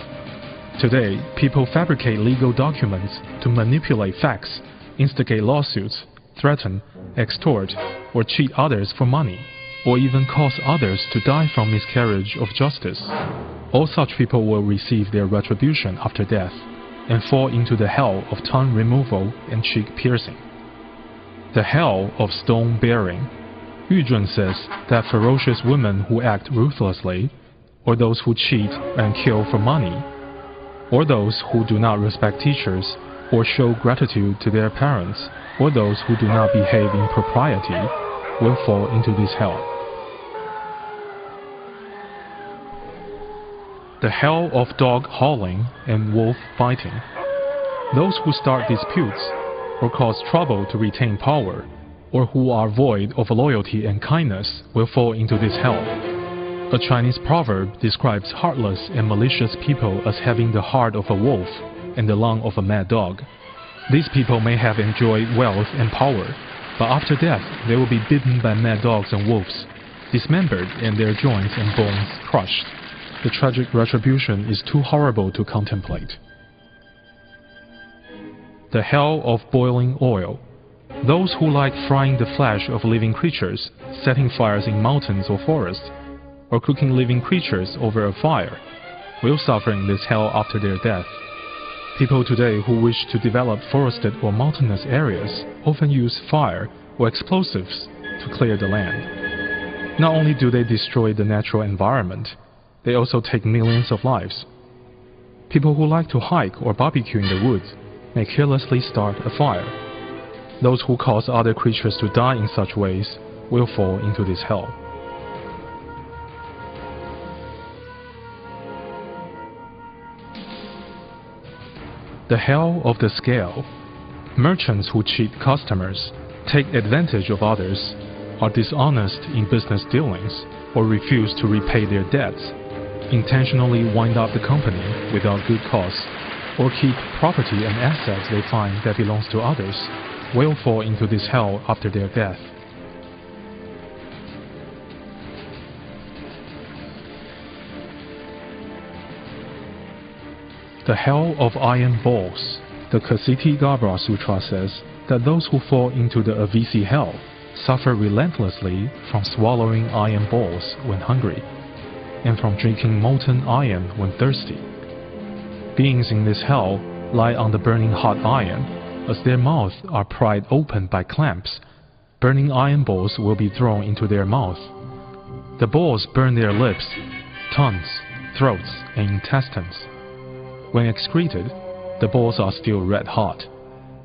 Today, people fabricate legal documents to manipulate facts, instigate lawsuits, threaten, extort, or cheat others for money, or even cause others to die from miscarriage of justice. All such people will receive their retribution after death and fall into the hell of tongue removal and cheek piercing. The hell of stone bearing. Yu Zhun says that ferocious women who act ruthlessly, or those who cheat and kill for money, or those who do not respect teachers or show gratitude to their parents, or those who do not behave in propriety, will fall into this hell. The hell of dog howling and wolf biting. Those who start disputes or cause trouble to retain power, or who are void of loyalty and kindness, will fall into this hell. A Chinese proverb describes heartless and malicious people as having the heart of a wolf and the lung of a mad dog. These people may have enjoyed wealth and power, but after death they will be bitten by mad dogs and wolves, dismembered and their joints and bones crushed. The tragic retribution is too horrible to contemplate. The hell of boiling oil. Those who like frying the flesh of living creatures, setting fires in mountains or forests, or cooking living creatures over a fire, will suffer in this hell after their death. People today who wish to develop forested or mountainous areas often use fire or explosives to clear the land. Not only do they destroy the natural environment, they also take millions of lives. People who like to hike or barbecue in the woods may carelessly start a fire. Those who cause other creatures to die in such ways will fall into this hell. The hell of the scale. Merchants who cheat customers, take advantage of others, are dishonest in business dealings, or refuse to repay their debts, intentionally wind up the company without good cause, or keep property and assets they find that belongs to others, will fall into this hell after their death. The hell of iron balls. The Ksiti-Garbha Sutra says that those who fall into the Avisi hell suffer relentlessly from swallowing iron balls when hungry, and from drinking molten iron when thirsty. Beings in this hell lie on the burning hot iron. As their mouths are pried open by clamps, burning iron balls will be thrown into their mouth. The balls burn their lips, tongues, throats, and intestines. When excreted, the balls are still red hot.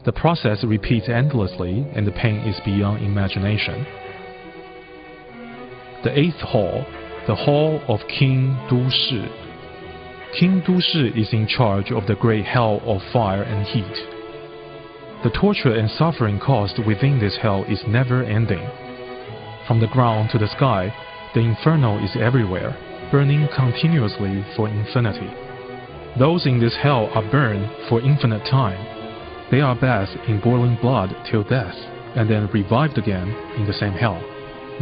The process repeats endlessly and the pain is beyond imagination. The eighth hall, the hall of King Du Shi. King Du Shi is in charge of the great hell of fire and heat. The torture and suffering caused within this hell is never ending. From the ground to the sky, the inferno is everywhere, burning continuously for infinity. Those in this hell are burned for infinite time. They are bathed in boiling blood till death, and then revived again in the same hell.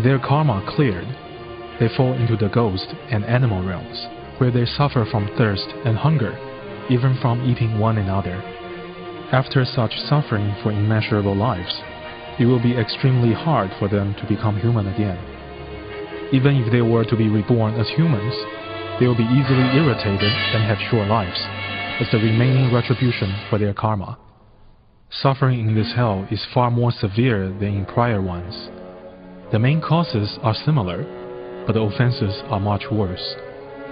Their karma cleared, they fall into the ghost and animal realms, where they suffer from thirst and hunger, even from eating one another. After such suffering for immeasurable lives, it will be extremely hard for them to become human again. Even if they were to be reborn as humans, they will be easily irritated and have short lives, as the remaining retribution for their karma. Suffering in this hell is far more severe than in prior ones. The main causes are similar, but the offenses are much worse.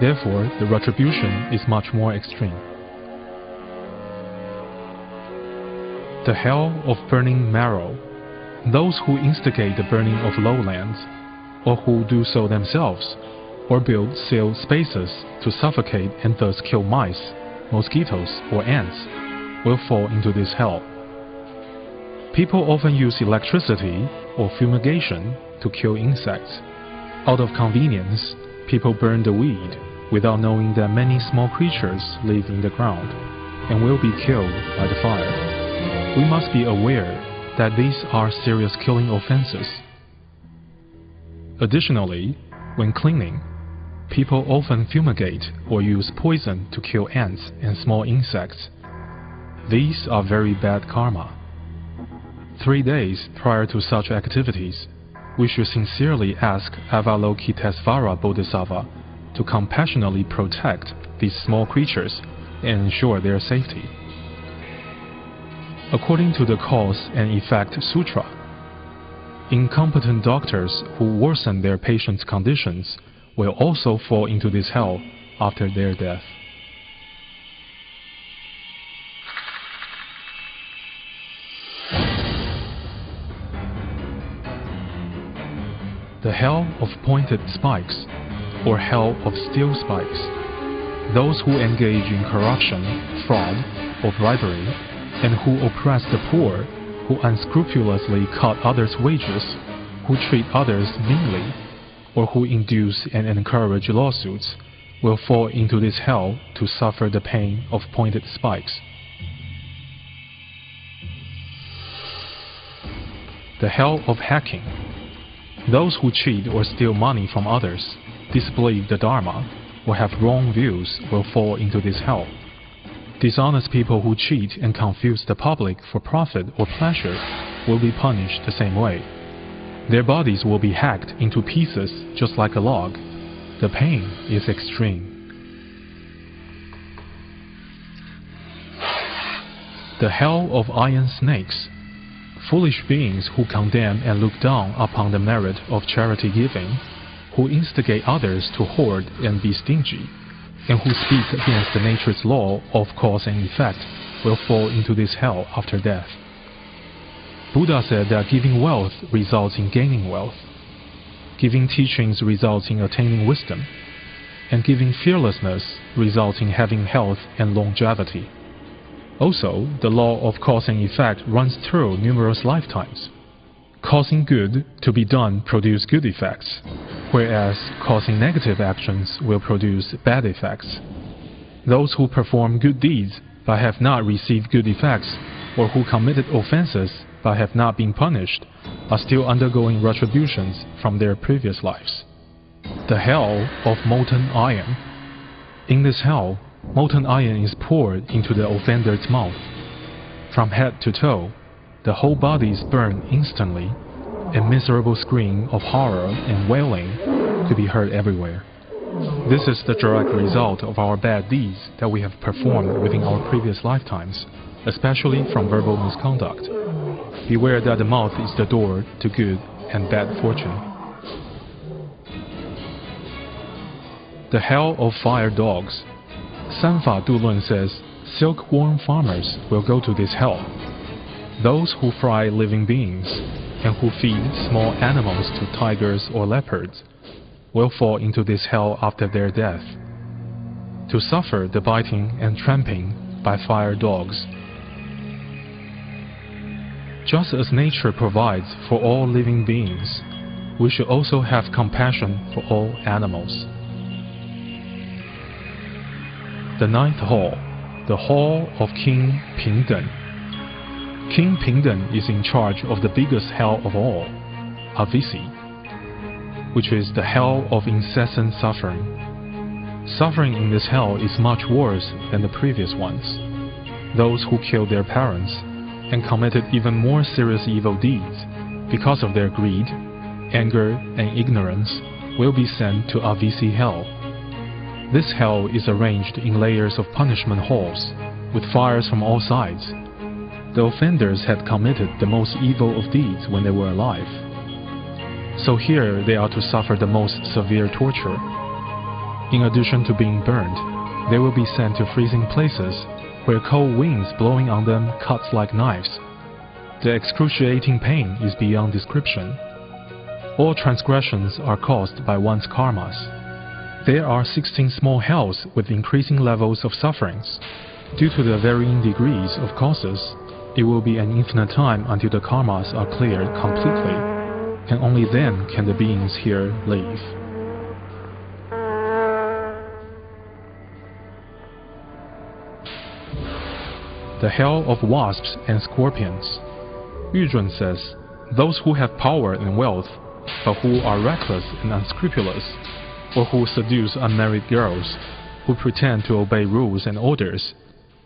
Therefore, the retribution is much more extreme. The hell of burning marrow. Those who instigate the burning of lowlands, or who do so themselves, or build sealed spaces to suffocate and thus kill mice, mosquitoes, or ants, will fall into this hell. People often use electricity or fumigation to kill insects. Out of convenience, people burn the weed without knowing that many small creatures live in the ground and will be killed by the fire. We must be aware that these are serious killing offenses. Additionally, when cleaning, people often fumigate or use poison to kill ants and small insects. These are very bad karma. 3 days prior to such activities, we should sincerely ask Avalokitesvara Bodhisattva to compassionately protect these small creatures and ensure their safety. According to the Cause and Effect Sutra, incompetent doctors who worsen their patients' conditions will also fall into this hell after their death. The hell of pointed spikes, or hell of steel spikes. Those who engage in corruption, fraud, or bribery, and who oppress the poor, who unscrupulously cut others' wages, who treat others meanly, or who induce and encourage lawsuits, will fall into this hell to suffer the pain of pointed spikes. The hell of hacking. Those who cheat or steal money from others, disbelieve the Dharma, or have wrong views will fall into this hell. Dishonest people who cheat and confuse the public for profit or pleasure will be punished the same way. Their bodies will be hacked into pieces just like a log. The pain is extreme. The hell of iron snakes. Foolish beings who condemn and look down upon the merit of charity giving, who instigate others to hoard and be stingy, and who speak against the nature's law of cause and effect, will fall into this hell after death. Buddha said that giving wealth results in gaining wealth, giving teachings results in attaining wisdom, and giving fearlessness results in having health and longevity. Also, the law of cause and effect runs through numerous lifetimes. Causing good to be done produce good effects, whereas causing negative actions will produce bad effects. Those who perform good deeds but have not received good effects, or who committed offenses but have not been punished, are still undergoing retributions from their previous lives. The hell of molten iron. In this hell, molten iron is poured into the offender's mouth. From head to toe, the whole body is burned instantly, a miserable scream of horror and wailing to be heard everywhere. This is the direct result of our bad deeds that we have performed within our previous lifetimes, especially from verbal misconduct. Beware that the mouth is the door to good and bad fortune. The hell of fire dogs. Sanfa Dulun says silkworm farmers will go to this hell. Those who fry living beings and who feed small animals to tigers or leopards will fall into this hell after their death, to suffer the biting and trampling by fire dogs. Just as nature provides for all living beings, we should also have compassion for all animals. The ninth hall, the hall of King Pingden. King Pingden is in charge of the biggest hell of all, Avisi, which is the hell of incessant suffering. Suffering in this hell is much worse than the previous ones. Those who killed their parents and committed even more serious evil deeds because of their greed, anger, and ignorance will be sent to Avisi hell. This hell is arranged in layers of punishment halls, with fires from all sides. The offenders had committed the most evil of deeds when they were alive. So here they are to suffer the most severe torture. In addition to being burned, they will be sent to freezing places where cold winds blowing on them cuts like knives. The excruciating pain is beyond description. All transgressions are caused by one's karmas. There are 16 small hells with increasing levels of sufferings. Due to the varying degrees of causes, it will be an infinite time until the karmas are cleared completely, and only then can the beings here leave. The hell of wasps and scorpions. Yuzhun says, those who have power and wealth, but who are reckless and unscrupulous, or who seduce unmarried girls, who pretend to obey rules and orders,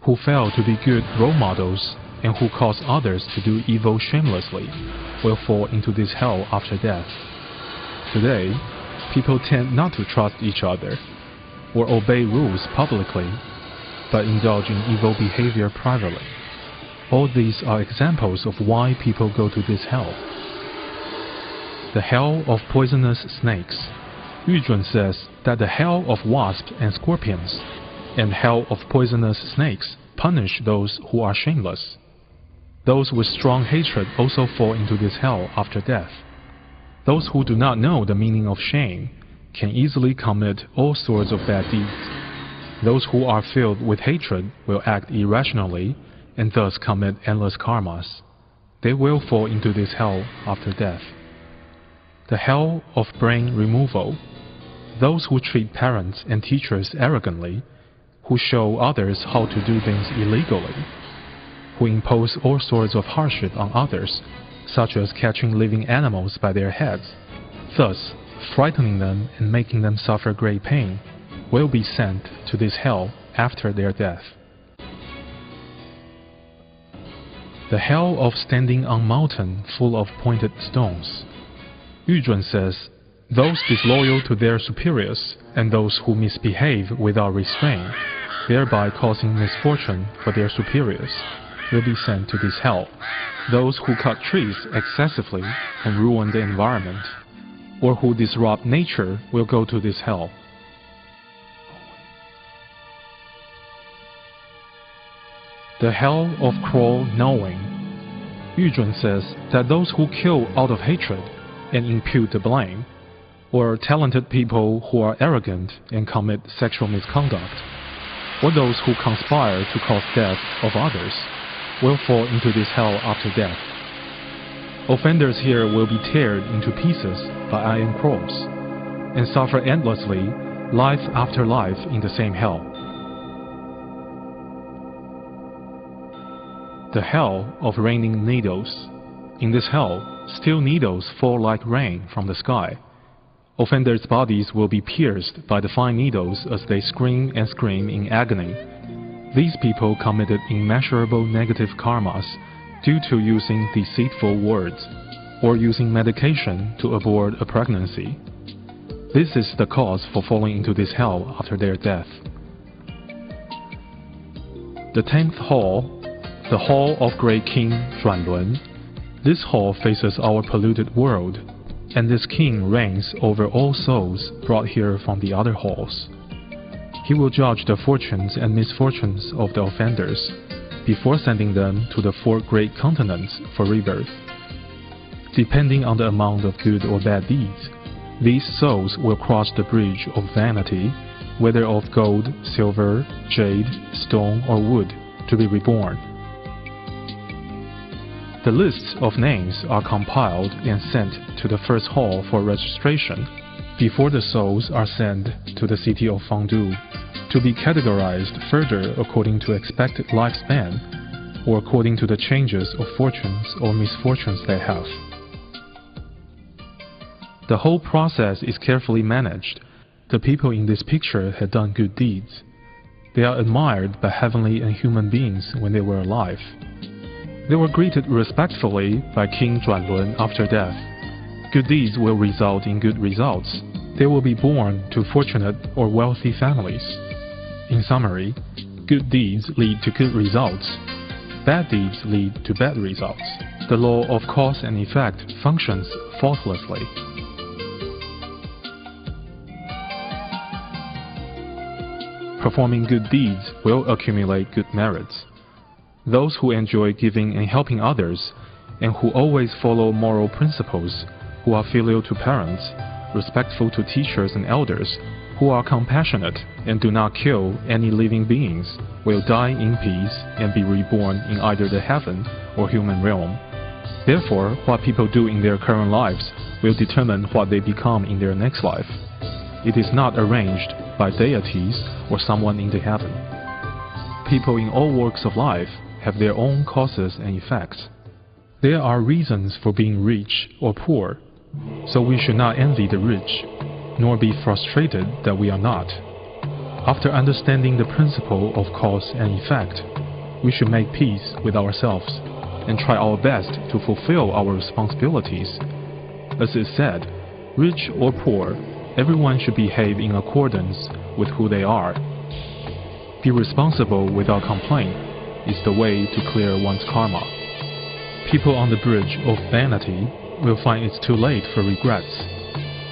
who fail to be good role models, and who cause others to do evil shamelessly, will fall into this hell after death. Today, people tend not to trust each other, or obey rules publicly, but indulge in evil behavior privately. All these are examples of why people go to this hell. The hell of poisonous snakes. Yu Zun says that the hell of wasps and scorpions and hell of poisonous snakes punish those who are shameless. Those with strong hatred also fall into this hell after death. Those who do not know the meaning of shame can easily commit all sorts of bad deeds. Those who are filled with hatred will act irrationally and thus commit endless karmas. They will fall into this hell after death. The hell of brain removal. Those who treat parents and teachers arrogantly, who show others how to do things illegally, who impose all sorts of hardship on others, such as catching living animals by their heads, thus frightening them and making them suffer great pain, will be sent to this hell after their death. The hell of standing on mountain full of pointed stones. Yu Zun says, those disloyal to their superiors and those who misbehave without restraint, thereby causing misfortune for their superiors, will be sent to this hell. Those who cut trees excessively and ruin the environment, or who disrupt nature, will go to this hell. The hell of cruel knowing. Yu Zun says that those who kill out of hatred and impute the blame, or talented people who are arrogant and commit sexual misconduct, or those who conspire to cause death of others, will fall into this hell after death. Offenders here will be teared into pieces by iron claws, and suffer endlessly, life after life in the same hell. The hell of raining needles. In this hell, steel needles fall like rain from the sky. Offenders' bodies will be pierced by the fine needles as they scream and scream in agony. These people committed immeasurable negative karmas due to using deceitful words or using medication to abort a pregnancy. This is the cause for falling into this hell after their death. The 10th hall, the hall of Great King Zhuanlun. This hall faces our polluted world, and this king reigns over all souls brought here from the other halls. He will judge the fortunes and misfortunes of the offenders before sending them to the 4 great continents for rebirth. Depending on the amount of good or bad deeds, these souls will cross the bridge of vanity, whether of gold, silver, jade, stone, or wood, to be reborn. The lists of names are compiled and sent to the first hall for registration before the souls are sent to the city of Fangdu to be categorized further according to expected lifespan or according to the changes of fortunes or misfortunes they have. The whole process is carefully managed. The people in this picture had done good deeds. They are admired by heavenly and human beings when they were alive. They were greeted respectfully by King Zhuanlun after death. Good deeds will result in good results. They will be born to fortunate or wealthy families. In summary, good deeds lead to good results. Bad deeds lead to bad results. The law of cause and effect functions faultlessly. Performing good deeds will accumulate good merits. Those who enjoy giving and helping others, and who always follow moral principles, who are filial to parents, respectful to teachers and elders, who are compassionate and do not kill any living beings, will die in peace and be reborn in either the heaven or human realm. Therefore, what people do in their current lives will determine what they become in their next life. It is not arranged by deities or someone in the heaven. People in all walks of life have their own causes and effects. There are reasons for being rich or poor, so we should not envy the rich. nor be frustrated that we are not. After understanding the principle of cause and effect, we should make peace with ourselves and try our best to fulfill our responsibilities. As is said, rich or poor, everyone should behave in accordance with who they are. Be responsible without complaint is the way to clear one's karma. People on the bridge of vanity will find it's too late for regrets.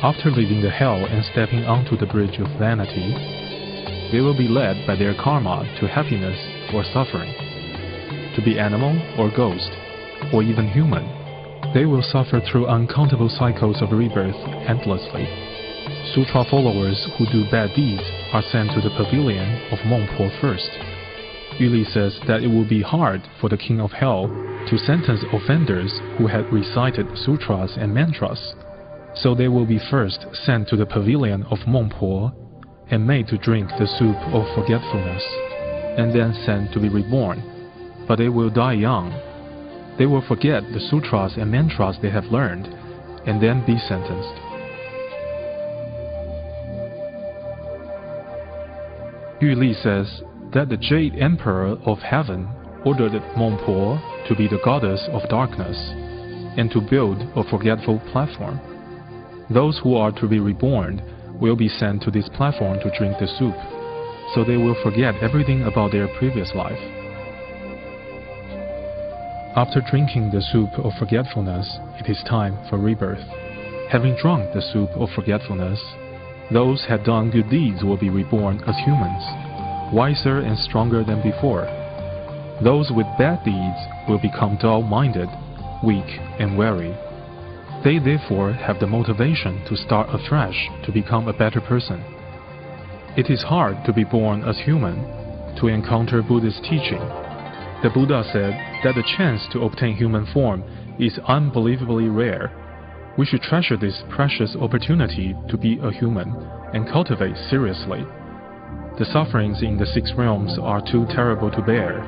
After leaving the hell and stepping onto the bridge of vanity, they will be led by their karma to happiness or suffering. To be animal or ghost, or even human, they will suffer through uncountable cycles of rebirth endlessly. Sutra followers who do bad deeds are sent to the pavilion of Mengpo first. Yu Li says that it will be hard for the king of hell to sentence offenders who had recited sutras and mantras, so they will be first sent to the pavilion of Mengpo and made to drink the soup of forgetfulness, and then sent to be reborn. But they will die young. They will forget the sutras and mantras they have learned, and then be sentenced. Yu Li says that the Jade Emperor of Heaven ordered Mengpo to be the goddess of darkness, and to build a forgetful platform. Those who are to be reborn will be sent to this platform to drink the soup, so they will forget everything about their previous life. After drinking the soup of forgetfulness, it is time for rebirth. Having drunk the soup of forgetfulness, those who had done good deeds will be reborn as humans, wiser and stronger than before. Those with bad deeds will become dull-minded, weak, and weary. They therefore have the motivation to start afresh to become a better person. It is hard to be born as human, to encounter Buddhist teaching. The Buddha said that the chance to obtain human form is unbelievably rare. We should treasure this precious opportunity to be a human and cultivate seriously. The sufferings in the 6 realms are too terrible to bear.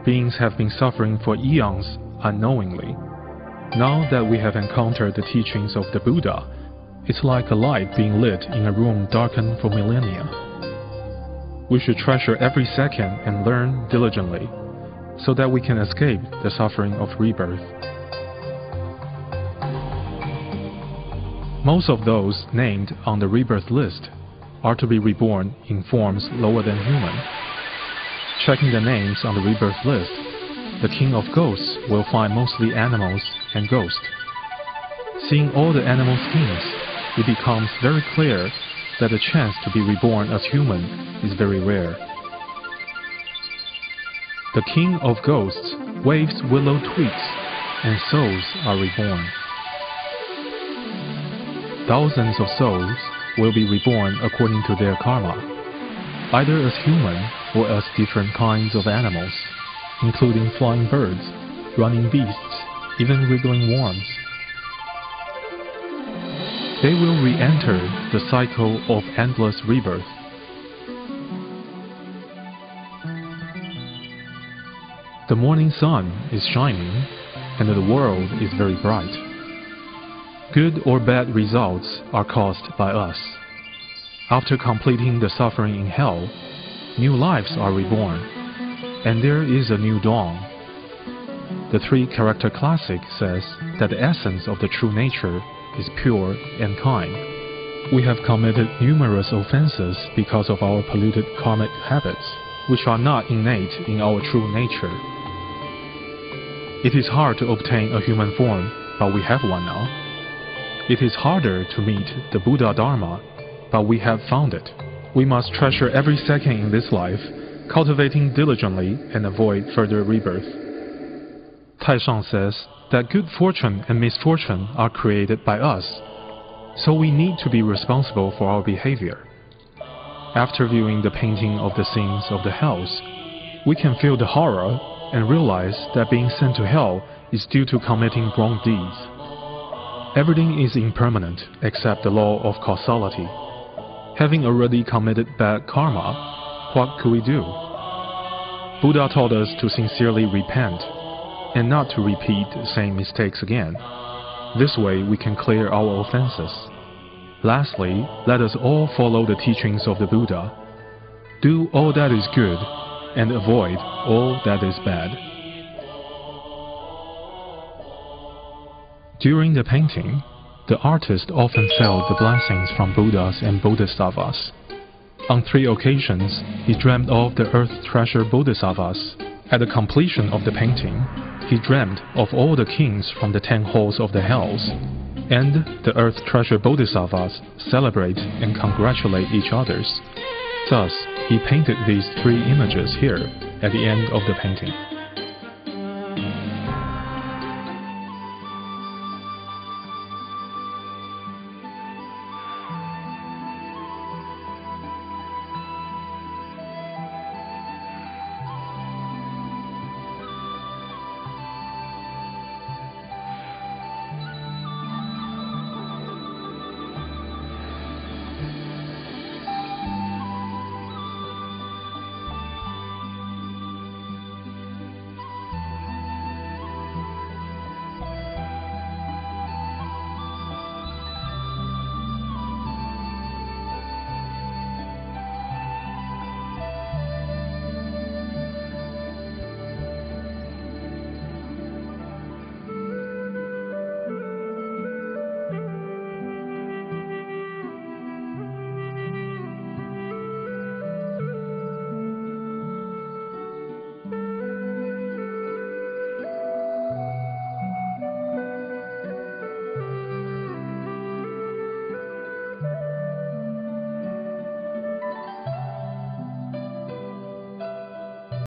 Beings have been suffering for eons unknowingly. Now that we have encountered the teachings of the Buddha, it's like a light being lit in a room darkened for millennia. We should treasure every second and learn diligently, so that we can escape the suffering of rebirth. Most of those named on the rebirth list are to be reborn in forms lower than human. Checking the names on the rebirth list, the king of ghosts will find mostly animals and ghosts. Seeing all the animal skins, it becomes very clear that the chance to be reborn as human is very rare. The king of ghosts waves willow twigs, and souls are reborn. Thousands of souls will be reborn according to their karma, either as human or as different kinds of animals, including flying birds, running beasts, even wriggling worms. They will re-enter the cycle of endless rebirth. The morning sun is shining, and the world is very bright. Good or bad results are caused by us. After completing the suffering in hell, new lives are reborn, and there is a new dawn. The 3-character classic says that the essence of the true nature is pure and kind. We have committed numerous offenses because of our polluted karmic habits, which are not innate in our true nature. It is hard to obtain a human form, but we have one now. It is harder to meet the Buddha Dharma, but we have found it. We must treasure every second in this life, cultivating diligently and avoid further rebirth. Taishang says that good fortune and misfortune are created by us, so we need to be responsible for our behavior. After viewing the painting of the scenes of the hells, we can feel the horror and realize that being sent to hell is due to committing wrong deeds. Everything is impermanent except the law of causality. Having already committed bad karma, what could we do? Buddha taught us to sincerely repent and not to repeat the same mistakes again. This way we can clear our offenses. Lastly, let us all follow the teachings of the Buddha. Do all that is good, and avoid all that is bad. During the painting, the artist often felt the blessings from Buddhas and Bodhisattvas. On 3 occasions, he dreamt of the earth treasure Bodhisattvas. At the completion of the painting, he dreamt of all the kings from the 10 halls of the hells, and the earth treasure Bodhisattvas celebrate and congratulate each others. Thus, he painted these 3 images here at the end of the painting.